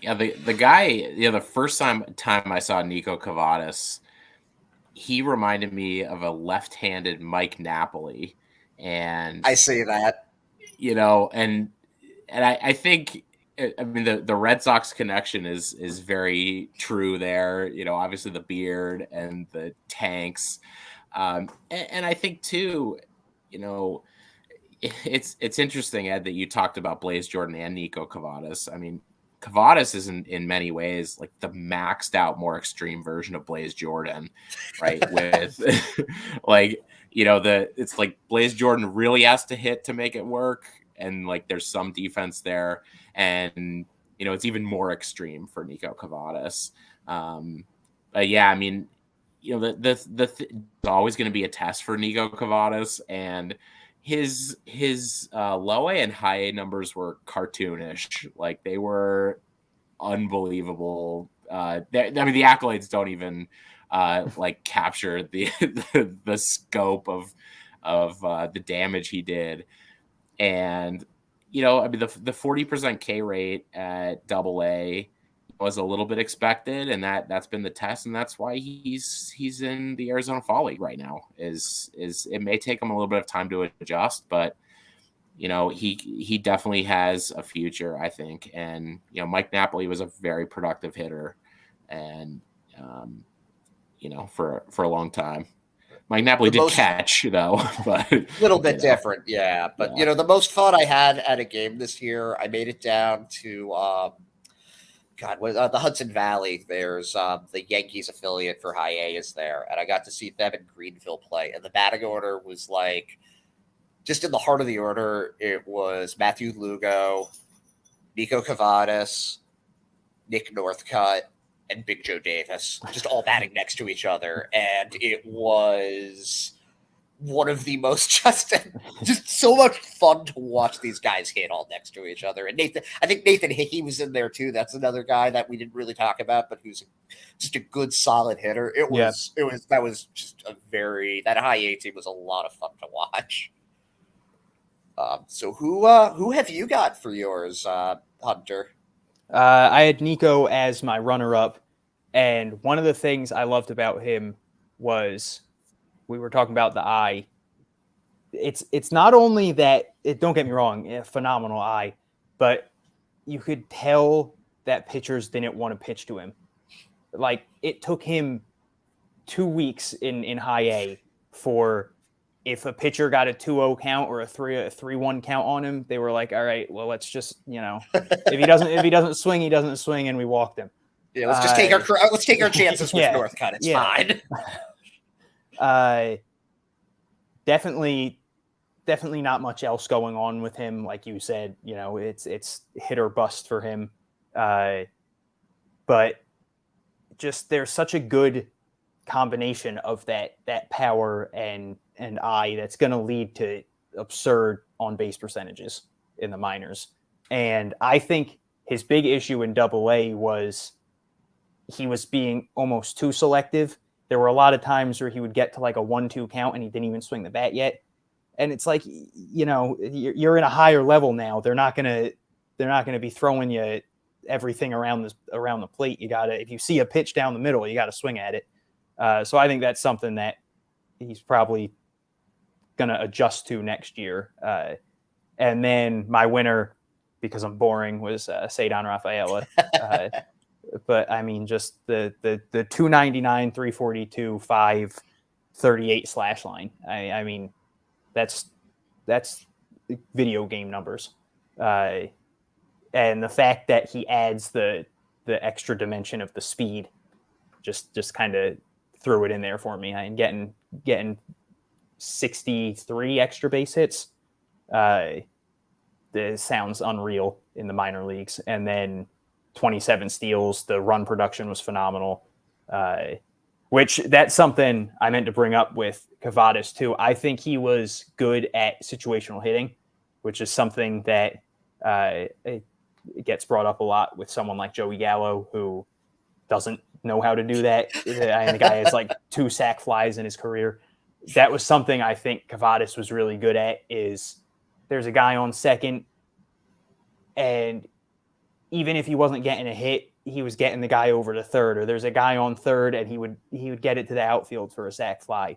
Yeah, the guy, the first time I saw Nico Cavadas, he reminded me of a left-handed Mike Napoli. And I see that, and I think, I mean, the Red Sox connection is very true there. Obviously the beard and the tanks, and I think too, it's interesting, Ed, that you talked about Blaze Jordan and Nico Cavadas. I mean, Cavadas is in many ways like the maxed out, more extreme version of Blaze Jordan, right? With it's like Blaze Jordan really has to hit to make it work, and like there's some defense there, and it's even more extreme for Nico Cavadas. But yeah, I mean, it's always going to be a test for Nico Cavadas, and his low A and high A numbers were cartoonish. Like, they were unbelievable. The accolades don't even capture the scope of the damage he did. And, I mean, the 40% K rate at AA was a little bit expected, and that's been the test, and that's why he's in the Arizona Fall League right now. Is it may take him a little bit of time to adjust, but he definitely has a future, I think. And Mike Napoli was a very productive hitter, and for a long time. Mike Napoli did catch though, but a little bit different, yeah. But the most fun I had at a game this year, I made it down to the Hudson Valley. There's the Yankees affiliate for High A is there, and I got to see them in Greenville play. And the batting order was like, just in the heart of the order, it was Matthew Lugo, Nico Cavadas, Nick Northcutt, and Big Joe Davis, just all batting next to each other. And it was one of the most just so much fun to watch these guys hit all next to each other. And I think Nathan Hickey was in there too. That's another guy that we didn't really talk about, but who's just a good, solid hitter. That was just that High A team was a lot of fun to watch. So who have you got for yours, Hunter? I had Nico as my runner-up, and one of the things I loved about him was we were talking about the eye. It's not only that don't get me wrong, a phenomenal eye, but you could tell that pitchers didn't want to pitch to him. Like, it took him 2 weeks in High A for, if a pitcher got a 2-0 count or a 3-1 count on him, they were like, all right, well, let's just, if he doesn't swing, he doesn't swing, and we walked him. Yeah, let's just take our chances with Northcutt. It's fine. Definitely not much else going on with him. Like you said, it's hit or bust for him. But just, there's such a good combination of that power and eye that's going to lead to absurd on base percentages in the minors. And I think his big issue in AA was he was being almost too selective. There were a lot of times where he would get to like a 1-2 count and he didn't even swing the bat yet. And it's like, you're in a higher level now. They're not going to be throwing you everything around the plate. You got to, if you see a pitch down the middle, you got to swing at it. So I think that's something that he's probably going to adjust to next year. And then my winner, because I'm boring, was Cedar Rafaela. But I mean, just the 299, 342, 538 slash line. I mean, that's video game numbers. And the fact that he adds the extra dimension of the speed just kind of threw it in there for me. And getting 63 extra base hits. This sounds unreal in the minor leagues. And then 27 steals. The run production was phenomenal. Which that's something I meant to bring up with Cavadas too. I think he was good at situational hitting, which is something that it gets brought up a lot with someone like Joey Gallo, who doesn't know how to do that. And the guy has like 2 sac flies in his career. That was something I think Cavadas was really good at. Is there's a guy on second, and even if he wasn't getting a hit, he was getting the guy over to third, or there's a guy on third and he would get it to the outfield for a sac fly.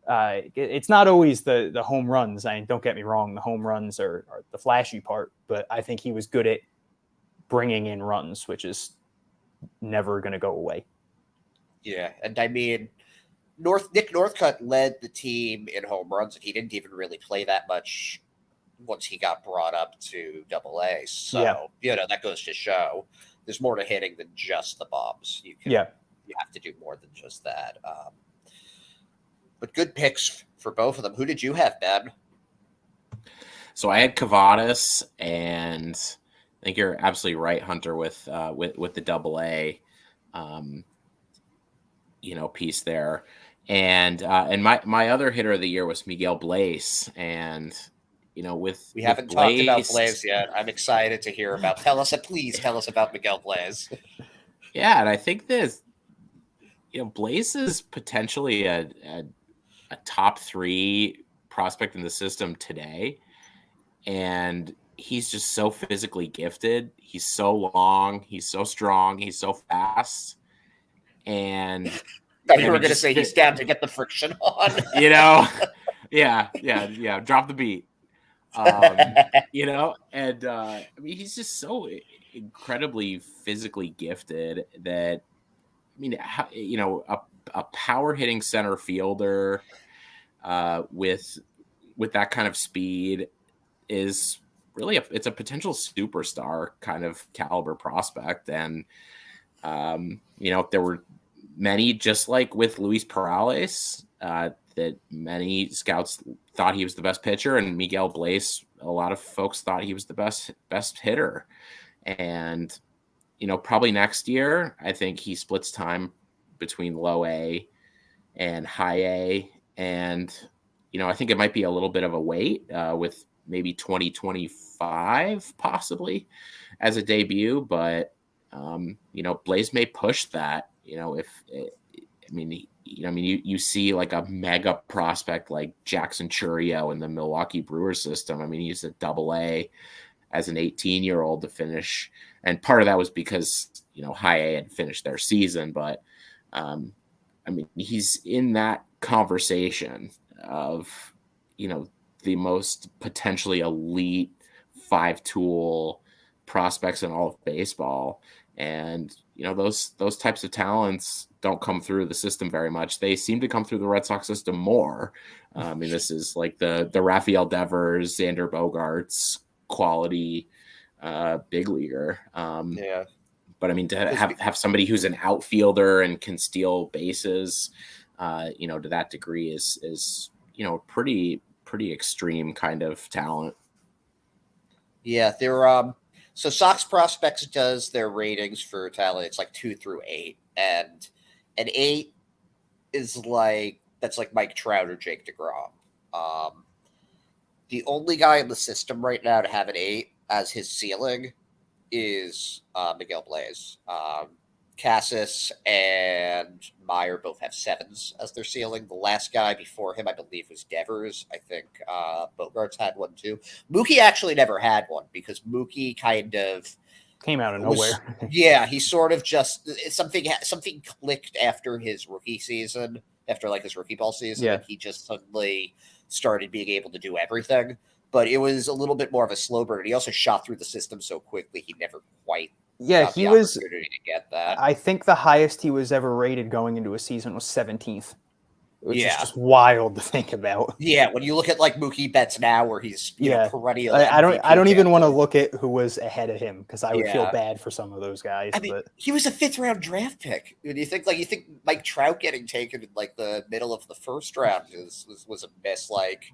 It's not always the home runs. I mean, don't get me wrong. The home runs are the flashy part, but I think he was good at bringing in runs, which is never going to go away. Yeah. And I mean, Nick Northcutt led the team in home runs, and he didn't even really play that much once he got brought up to AA. So, that goes to show there's more to hitting than just the bombs. You have to do more than just that. But good picks for both of them. Who did you have, Ben? So I had Cavadas, and I think you're absolutely right, Hunter, with the AA, piece there. And my other hitter of the year was Miguel Blaze, and we haven't talked about Blaze yet. I'm excited to hear about. Please tell us about Miguel Blaze. Yeah, and I think that Blaze is potentially a top 3 prospect in the system today, and he's just so physically gifted. He's so long. He's so strong. He's so fast. And you were going to say he's down to get the friction on. Yeah. Drop the beat. And I mean, he's just so incredibly physically gifted that, I mean, a power hitting center fielder with that kind of speed is really it's a potential superstar kind of caliber prospect. And there were many, just like with Luis Perales, that many scouts thought he was the best pitcher, and Miguel Blaze, a lot of folks thought he was the best hitter. And probably next year, I think he splits time between low A and high A, and I think it might be a little bit of a wait with maybe 2025 possibly as a debut, but Blaze may push that. You see like a mega prospect like Jackson Churio in the Milwaukee Brewers system. I mean, he's a AA as an 18-year-old to finish, and part of that was because high A had finished their season, but he's in that conversation of the most potentially elite 5-tool prospects in all of baseball. And those types of talents don't come through the system very much. They seem to come through the Red Sox system more. This is like the Rafael Devers, Xander Bogaerts quality big leaguer. But I mean, to have somebody who's an outfielder and can steal bases, to that degree is pretty extreme kind of talent. Yeah, they're so Sox Prospects does their ratings for talent. It's like 2 through 8, and an 8 is that's like Mike Trout or Jake DeGrom. The only guy in the system right now to have an 8 as his ceiling is Miguel Blaze. Casas and Meyer both have 7s as their ceiling. The last guy before him, I believe, was Devers. I think Bogaerts had one too. Mookie actually never had one because Mookie kind of came out of nowhere. Yeah, he sort of just something clicked after his rookie season, after like his rookie ball season, yeah. And he just suddenly started being able to do everything. But it was a little bit more of a slow burn. He also shot through the system so quickly he never quite. Yeah, he was. To get that. I think the highest he was ever rated going into a season was 17th, which is just wild to think about. Yeah, when you look at like Mookie Betts now, where he's perennial. I don't even want to look at who was ahead of him because I would feel bad for some of those guys. I mean, he was a 5th round draft pick. You think Mike Trout getting taken in like the middle of the 1st round was a miss. Like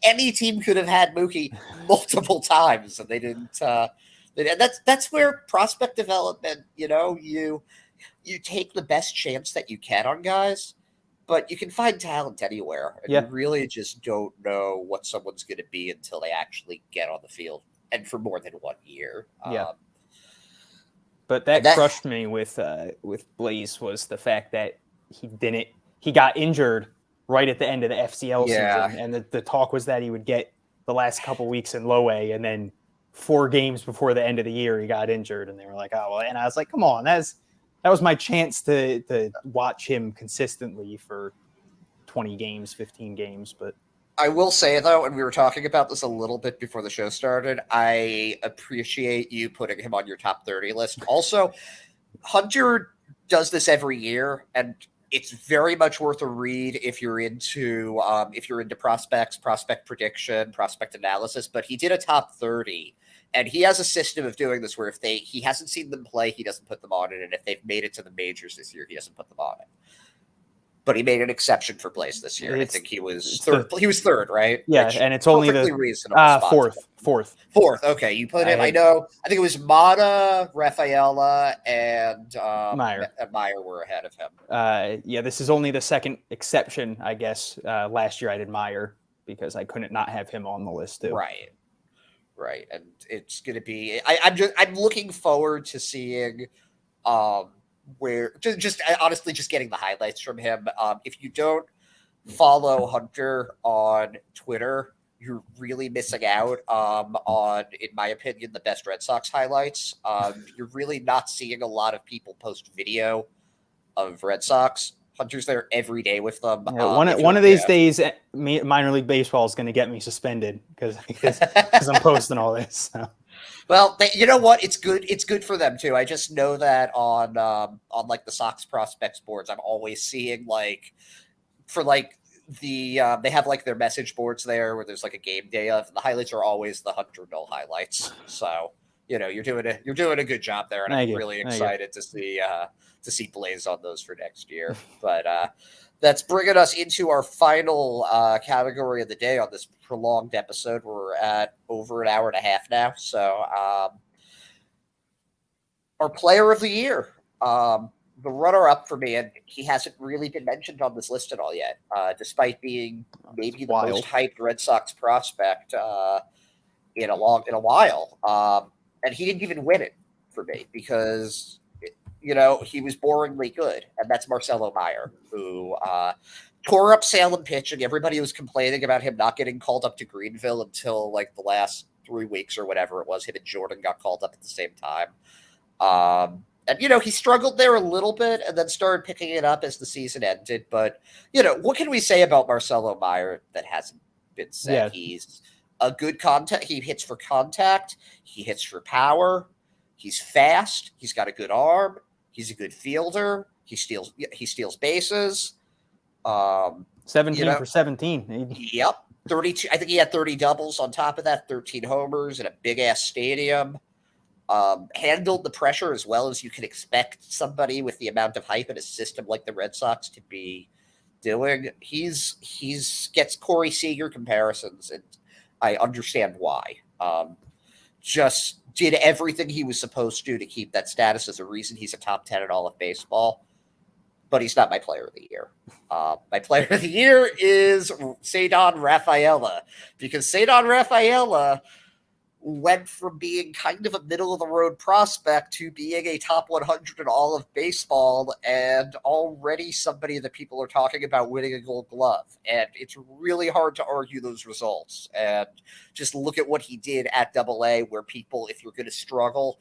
any team could have had Mookie multiple times, and they didn't. And that's where prospect development, you take the best chance that you can on guys, but you can find talent anywhere. And you really just don't know what someone's going to be until they actually get on the field, and for more than 1 year. But that crushed me with Blaze was the fact that he got injured right at the end of the FCL season, and the talk was that he would get the last couple weeks in low A, and then 4 games before the end of the year, he got injured, and they were like, "Oh, well," and I was like, "Come on, that was my chance to watch him consistently for 20 games, 15 games." But I will say though, and we were talking about this a little bit before the show started, I appreciate you putting him on your top 30 list. Also, Hunter does this every year, and it's very much worth a read if you're into prospects, prospect prediction, prospect analysis. But he did a top 30. And he has a system of doing this where he hasn't seen them play, he doesn't put them on it. And if they've made it to the majors this year, he doesn't put them on it. But he made an exception for Blaze this year. I think he was third. He was 3rd, right? Yeah, and it's only the reasonable fourth. Okay, you put him. I know. I think it was Mata, Rafaela, and Meyer. Meyer were ahead of him. This is only the second exception, I guess. Last year I did Meyer because I couldn't not have him on the list too. Right, and it's going to be. I'm looking forward to seeing, where just honestly just getting the highlights from him. If you don't follow Hunter on Twitter, you're really missing out on, in my opinion, the best Red Sox highlights. You're really not seeing a lot of people post video of Red Sox. Hunter's there every day with them. Yeah, one of these days, minor league baseball is going to get me suspended because I'm posting all this. So. Well, you know what? It's good. It's good for them too. I just know that on like the Sox prospects boards, I'm always seeing like for like the they have like their message boards there where there's like a game day of. The highlights are always the Hunter Noll highlights. So you're doing a good job there, and I'm really excited to see Blaze on those for next year. But that's bringing us into our final category of the day on this prolonged episode. We're at over an hour and a half now. So our player of the year, the runner-up for me, and he hasn't really been mentioned on this list at all yet, despite being maybe the most hyped Red Sox prospect in a while. And he didn't even win it for me because he was boringly good, and that's Marcelo Meyer, who tore up Salem pitching. Everybody was complaining about him not getting called up to Greenville until like the last 3 weeks or whatever it was. Him and Jordan got called up at the same time. And, he struggled there a little bit and then started picking it up as the season ended. But, what can we say about Marcelo Meyer that hasn't been said? Yeah. He's a good contact. He hits for contact. He hits for power. He's fast. He's got a good arm. He's a good fielder. He steals bases. 17 for 17. Yep. 32. I think he had 30 doubles on top of that, 13 homers in a big-ass stadium. Handled the pressure as well as you can expect somebody with the amount of hype in a system like the Red Sox to be doing. He's gets Corey Seager comparisons, and I understand why. Just did everything he was supposed to keep that status as a reason he's a top 10 in all of baseball. But he's not my player of the year. My player of the year is Ceddanne Rafaela, because Ceddanne Rafaela went from being kind of a middle-of-the-road prospect to being a top 100 in all of baseball, and already somebody that people are talking about winning a Gold Glove. And it's really hard to argue those results. And just look at what he did at Double-A, where people, if you're going to struggle,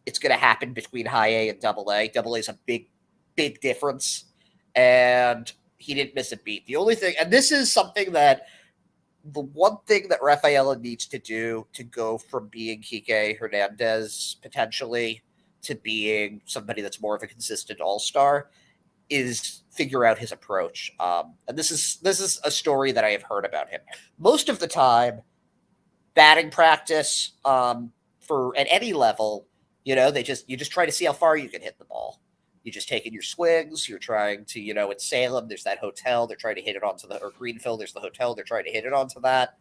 it's going to happen between High A and Double-A. Double-A is a big difference, and he didn't miss a beat. The only thing, and this is something that the one thing that Rafaela needs to do to go from being Kike Hernandez potentially to being somebody that's more of a consistent all-star is figure out his approach. And this is a story that I have heard about him. Most of the time, batting practice for at any level, you just try to see how far you can hit the ball. You just take in your swings. You're trying to, in Salem, there's that hotel. They're trying to hit it onto or Greenville, there's the hotel. They're trying to hit it onto that.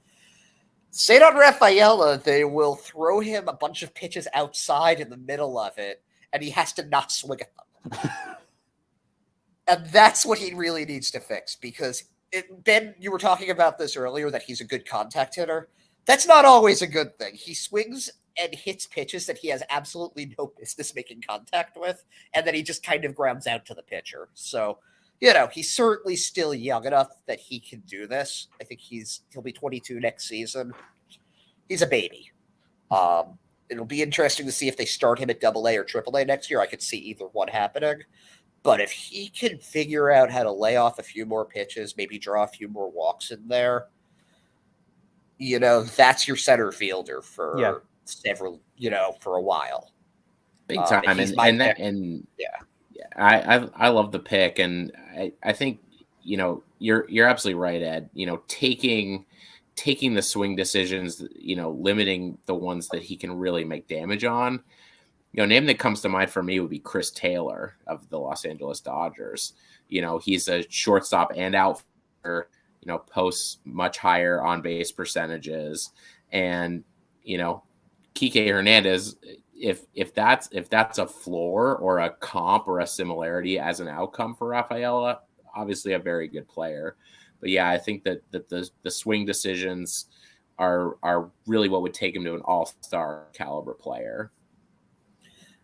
Ceddanne Rafaela, they will throw him a bunch of pitches outside in the middle of it, and he has to not swing at them. And that's what he really needs to fix, because Ben, you were talking about this earlier, that he's a good contact hitter. That's not always a good thing. He swings and hits pitches that he has absolutely no business making contact with, and then he just kind of grounds out to the pitcher. So, he's certainly still young enough that he can do this. I think he'll be 22 next season. He's a baby. It'll be interesting to see if they start him at Double-A or Triple-A next year. I could see either one happening. But if he can figure out how to lay off a few more pitches, maybe draw a few more walks in there, that's your center fielder for several, for a while. Big time. I love the pick. And I think, you're absolutely right, Ed. Taking the swing decisions, limiting the ones that he can really make damage on. Name that comes to mind for me would be Chris Taylor of the Los Angeles Dodgers. He's a shortstop and outfielder, posts much higher on base percentages. And, Kike Hernandez, if that's a floor or a comp or a similarity as an outcome for Rafaela, obviously a very good player. But yeah, I think that the swing decisions are really what would take him to an all-star caliber player.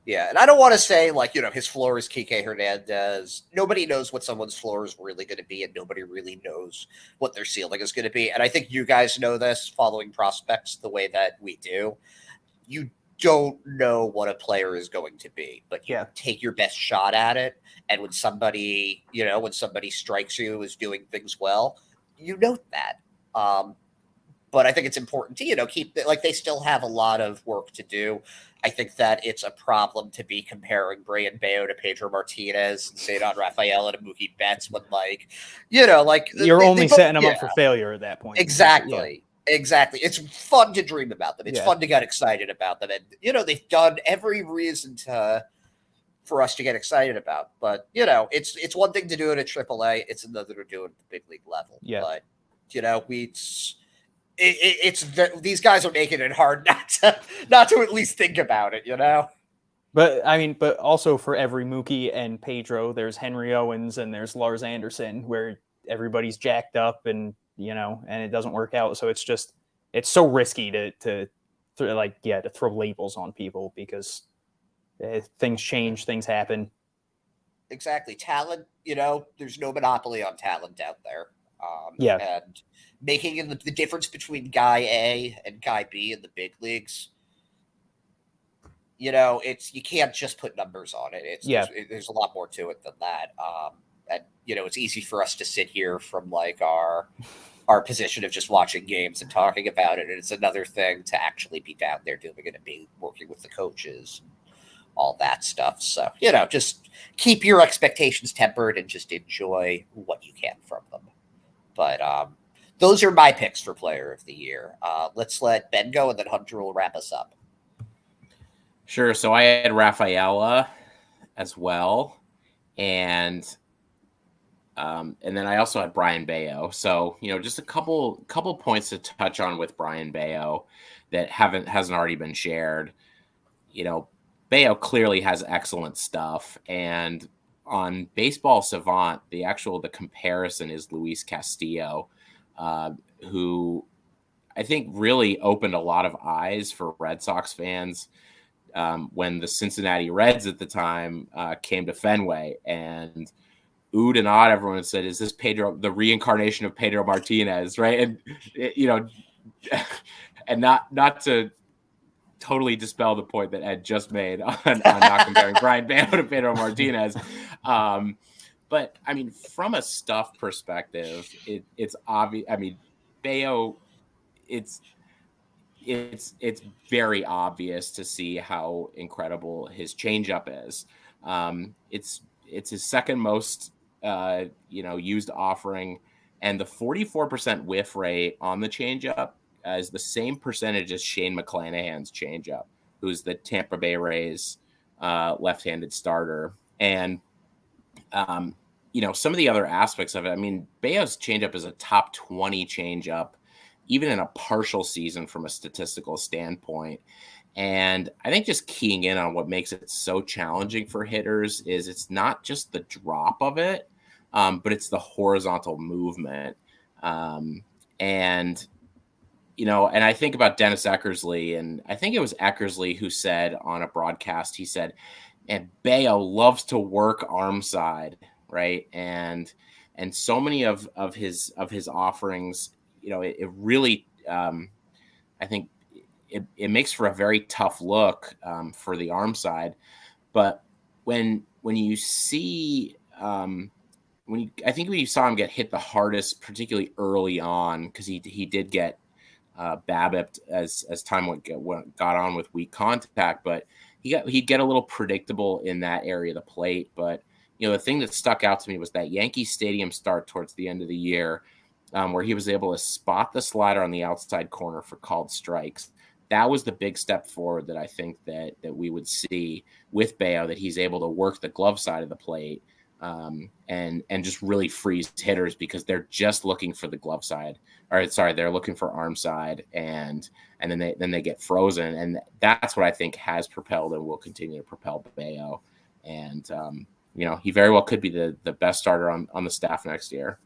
Yeah, and I don't want to say, like, his floor is Kike Hernandez. Nobody knows what someone's floor is really going to be, and nobody really knows what their ceiling is going to be. And I think you guys know this, following prospects the way that we do. You don't know what a player is going to be, but you take your best shot at it. And when somebody strikes you as doing things well, you note that. But I think it's important to, keep, like, they still have a lot of work to do. I think that it's a problem to be comparing Brayan Baio to Pedro Martinez and Cedar Rafaela to Mookie Betts when, like, you're only setting them up for failure at that point. Exactly. Exactly. It's fun to dream about them. It's fun to get excited about them. And, they've done every reason for us to get excited about. But, it's one thing to do it at AAA. It's another to do it at the big league level. Yeah. But, these guys are making it hard not to at least think about it, But also for every Mookie and Pedro, there's Henry Owens and there's Lars Anderson, where everybody's jacked up and and it doesn't work out. So it's so risky to throw labels on people because things change, things happen. Exactly. Talent, there's no monopoly on talent out there. And making the difference between guy A and guy B in the big leagues, you can't just put numbers on it. There's a lot more to it than that. And it's easy for us to sit here from like our position of just watching games and talking about it, and it's another thing to actually be down there doing it and be working with the coaches and all that stuff. So just keep your expectations tempered and just enjoy what you can from them. But those are my picks for Player of the Year. Let's let Ben go, and then Hunter will wrap us up. Sure. So I had Rafaela as well, and then I also had Brayan Baio. So just a couple points to touch on with Brayan Baio that hasn't already been shared. Baio clearly has excellent stuff, and on Baseball Savant, the comparison is Luis Castillo, who I think really opened a lot of eyes for Red Sox fans when the Cincinnati Reds at the time came to Fenway, and oohed and awed, everyone said, "Is this Pedro, the reincarnation of Pedro Martinez?" Right, and and not to totally dispel the point that Ed just made on not comparing Brayan Baio to Pedro Martinez. But from a stuff perspective, it's obvious. Baio, it's very obvious to see how incredible his changeup is. It's his second most used offering, and the 44% whiff rate on the changeup is the same percentage as Shane McClanahan's changeup, who's the Tampa Bay Rays left-handed starter. And some of the other aspects of it, Baio's changeup is a top 20 changeup, even in a partial season from a statistical standpoint. And I think just keying in on what makes it so challenging for hitters is it's not just the drop of it, but it's the horizontal movement. And I think about Dennis Eckersley, and I think it was Eckersley who said on a broadcast, he said, and Baio loves to work arm side, right? And so many of his offerings, it really, I think it makes for a very tough look for the arm side. But when you see, when you saw him get hit the hardest, particularly early on, because he did get BABIP'd as time got on with weak contact, but he'd get a little predictable in that area of the plate. But the thing that stuck out to me was that Yankee Stadium start towards the end of the year, where he was able to spot the slider on the outside corner for called strikes. That was the big step forward that I think that we would see with Baio, that he's able to work the glove side of the plate and just really freeze hitters because they're just looking for the glove side. They're looking for arm side, and then they get frozen, and that's what I think has propelled and will continue to propel Baio. And he very well could be the best starter on the staff next year.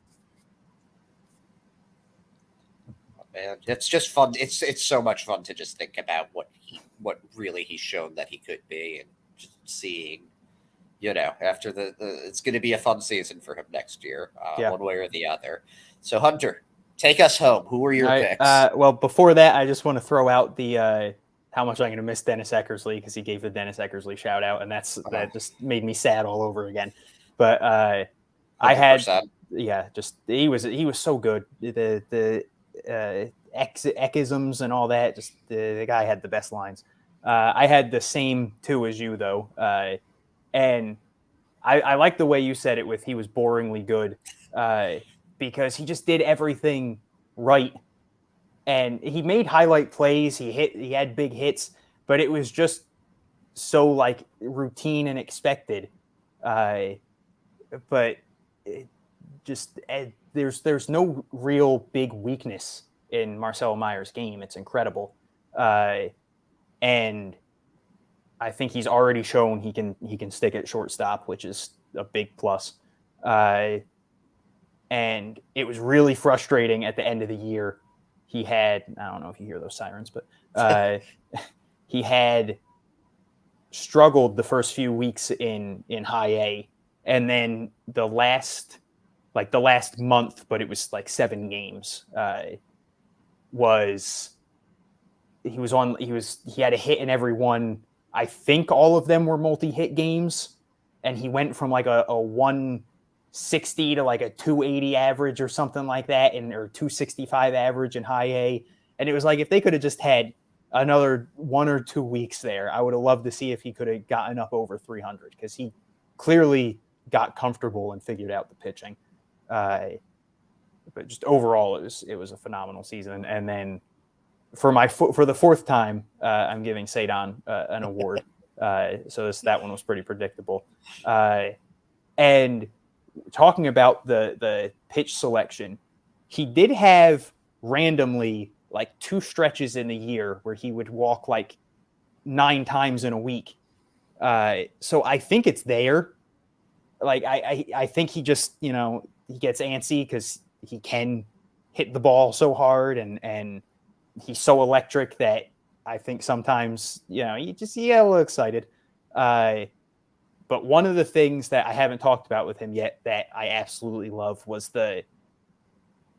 And it's just fun. It's so much fun to just think about what really he's shown that he could be, and just seeing, after it's going to be a fun season for him next year, one way or the other. So Hunter, take us home. Who are your picks? Well, before that, I just want to throw out the how much I'm going to miss Dennis Eckersley, because he gave the Dennis Eckersley shout out, and that just made me sad all over again. But I 100%. he was so good. The Eckisms and all that. Just the guy had the best lines. I had the same two as you though, and I like the way you said it with he was boringly good, because he just did everything right. And he made highlight plays. He had big hits, but it was just so like routine and expected. But there's no real big weakness in Marcelo Meyer's game. It's incredible, and I think he's already shown he can stick at shortstop, which is a big plus. And it was really frustrating at the end of the year. He had, I don't know if you hear those sirens, but he had struggled the first few weeks in high A, and then the last month, but it was like 7 games, he had a hit in every one. I think all of them were multi-hit games, and he went from like a 160 to like a 280 average or something like that, or 265 average in high A. And it was like, if they could have just had another 1 or 2 weeks there, I would have loved to see if he could have gotten up over 300, because he clearly got comfortable and figured out the pitching. But just overall, it was a phenomenal season. And then for the fourth time, I'm giving Cedon an award. So that one was pretty predictable. And talking about the pitch selection, he did have randomly like 2 stretches in the year where he would walk like 9 times in a week. So I think it's there. Like I think he just, he gets antsy because he can hit the ball so hard, and he's so electric that I think sometimes, you just get a little excited. But one of the things that I haven't talked about with him yet that I absolutely love was I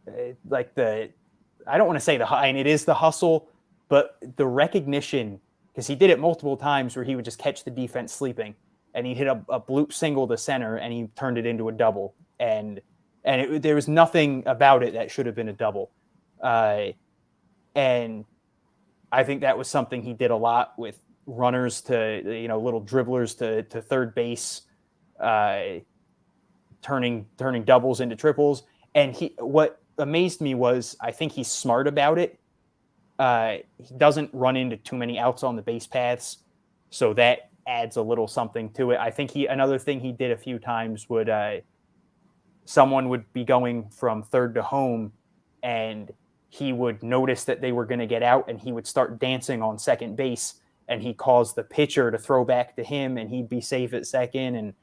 don't want to say and it is the hustle, but the recognition, because he did it multiple times where he would just catch the defense sleeping, and he'd hit a bloop single to center, and he turned it into a double. And there was nothing about it that should have been a double. And I think that was something he did a lot with runners to, little dribblers to third base, turning doubles into triples. And what amazed me was, I think he's smart about it. He doesn't run into too many outs on the base paths, so that adds a little something to it. I think another thing he did a few times would, someone would be going from third to home, and he would notice that they were going to get out, and he would start dancing on second base, and he caused the pitcher to throw back to him, and he'd be safe at second, and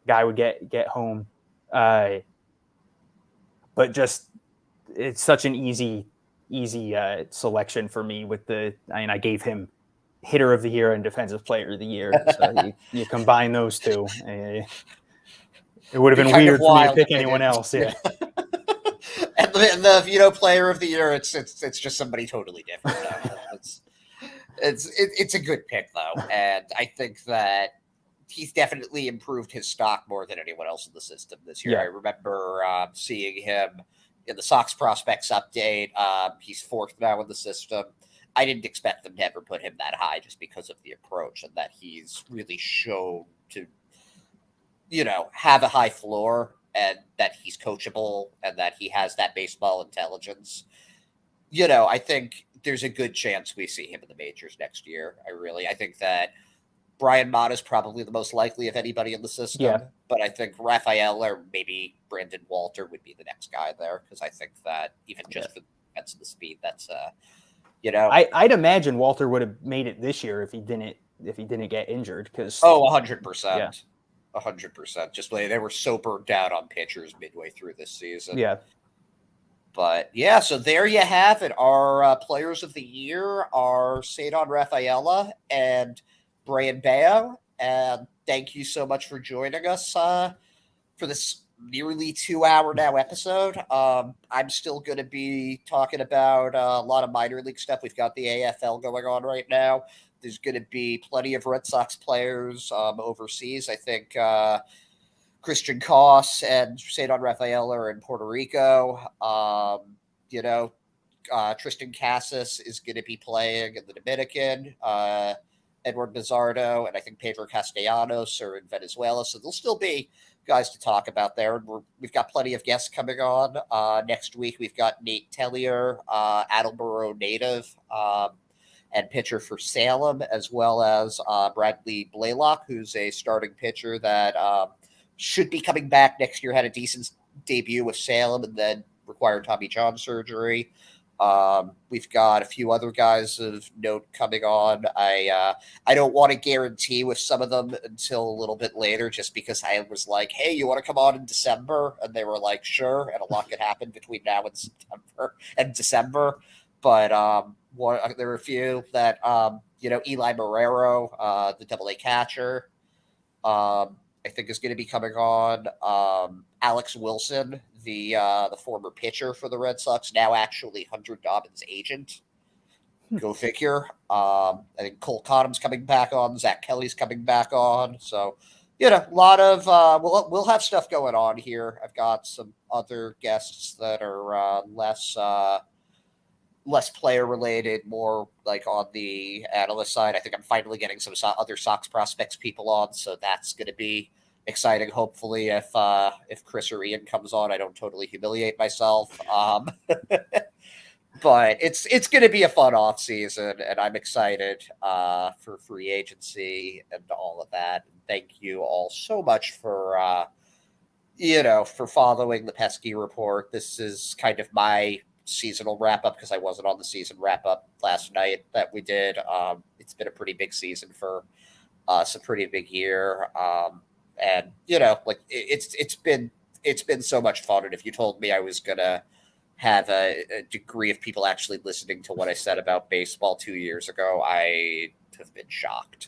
guy would get home. But just, it's such an easy selection for me I gave him hitter of the year and defensive player of the year. So you combine those two. It would have been weird for me to pick anyone else. Yeah. And the player of the year, it's just somebody totally different. It's a good pick though, and I think that he's definitely improved his stock more than anyone else in the system this year. Yeah. I remember seeing him in the Sox prospects update. He's 4th now in the system. I didn't expect them to ever put him that high just because of the approach, and that he's really shown to, have a high floor, and that he's coachable, and that he has that baseball intelligence. I think there's a good chance we see him in the majors next year. I think that Brian Mott is probably the most likely of anybody in the system, but I think Raphael or maybe Brandon Walter would be the next guy there, because I think that even just for the defense and the speed, that's I'd imagine Walter would have made it this year if he didn't get injured. 100%. 100%. Just they were so burnt out on pitchers midway through this season. Yeah. But yeah, so there you have it. Our players of the year are Cedon Rafaela and Brian Baio. and thank you so much for joining us for this nearly 2-hour now episode. I'm still going to be talking about a lot of minor league stuff. We've got the AFL going on right now. There's going to be plenty of Red Sox players overseas. I think Christian Koss and Cedon Rafael are in Puerto Rico. Tristan Casas is going to be playing in the Dominican. Edward Bizardo and I think Pedro Castellanos are in Venezuela. So there'll still be guys to talk about there. And we've got plenty of guests coming on. Next week, we've got Nate Tellier, Attleboro native, and pitcher for Salem, as well as Bradley Blaylock, who's a starting pitcher that should be coming back next year, had a decent debut with Salem and then required Tommy John surgery. We've got a few other guys of note coming on. I don't want to guarantee with some of them until a little bit later, just because I was like, hey, you want to come on in December? And they were like, sure. And a lot could happen between now and September and December. But there are a few that, Eli Marrero, the AA catcher, I think is going to be coming on. Alex Wilson, the former pitcher for the Red Sox, now actually Hunter Dobbins' agent. Go figure. I think Cole Cottom's coming back on. Zach Kelly's coming back on. So, a lot of we'll have stuff going on here. I've got some other guests that are less player related, more like on the analyst side. I think I'm finally getting some other Sox prospects people on, so that's going to be exciting. Hopefully, if Chris or Ian comes on, I don't totally humiliate myself. But it's going to be a fun off season, and I'm excited for free agency and all of that. And thank you all so much for for following the Pesky Report. This is kind of my seasonal wrap up because I wasn't on the season wrap up last night that we did. It's been a pretty big season for us, a pretty big year. And it's been so much fun. And if you told me I was gonna have a degree of people actually listening to what I said about baseball 2 years ago, I have been shocked.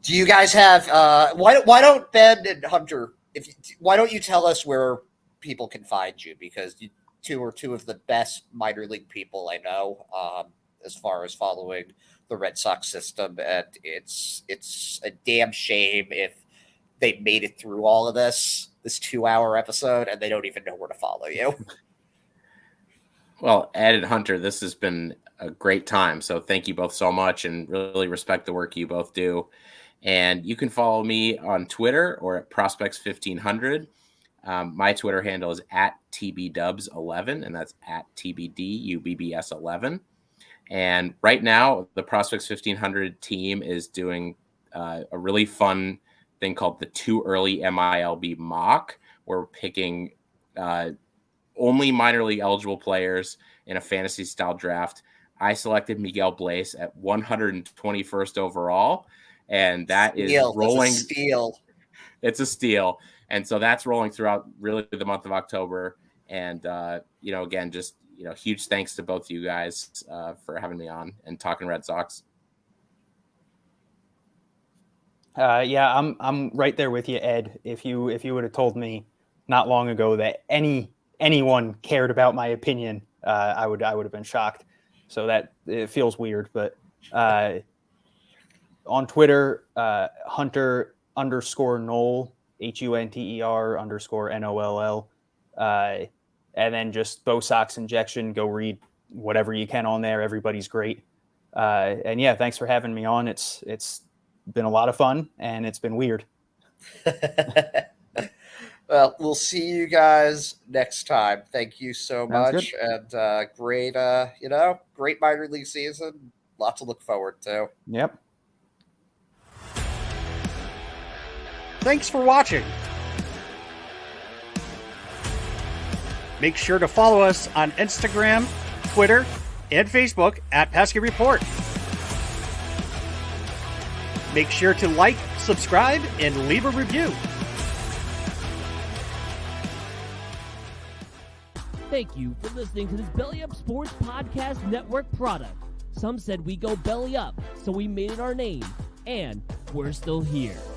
Do you guys have why don't Ben and Hunter, why don't you tell us where people can find you? Because you two are two of the best minor league people I know, as far as following the Red Sox system, and it's a damn shame if they made it through all of this 2-hour episode and they don't even know where to follow you. Well, Ed and Hunter, this has been a great time. So thank you both so much, and really respect the work you both do. And you can follow me on Twitter or at Prospects1500. My Twitter handle is at TBDubs11, and that's at TBDUBBS11. And right now, the Prospects 1500 team is doing a really fun thing called the Too Early MiLB mock, where we're picking only minor league eligible players in a fantasy style draft. I selected Miguel Blaze at 121st overall, and that is rolling. That's a steal. It's a steal. And so that's rolling throughout really the month of October. And, again, just, huge thanks to both you guys for having me on and talking Red Sox. I'm right there with you, Ed. If you would have told me not long ago that anyone cared about my opinion, I would have been shocked. So that it feels weird, but on Twitter, Hunter _Noll, HUNTER_NOLL, and then just Bo Sox Injection. Go read whatever you can on there. Everybody's great. And yeah, thanks for having me on. It's been a lot of fun, and it's been weird. Well, we'll see you guys next time. Thank you so much. And great minor league season. Lots to look forward to. Yep. Thanks for watching. Make sure to follow us on Instagram, Twitter, and Facebook at Pesky Report. Make sure to like, subscribe, and leave a review. Thank you for listening to this Belly Up Sports Podcast Network product. Some said we go belly up, so we made it our name. And we're still here.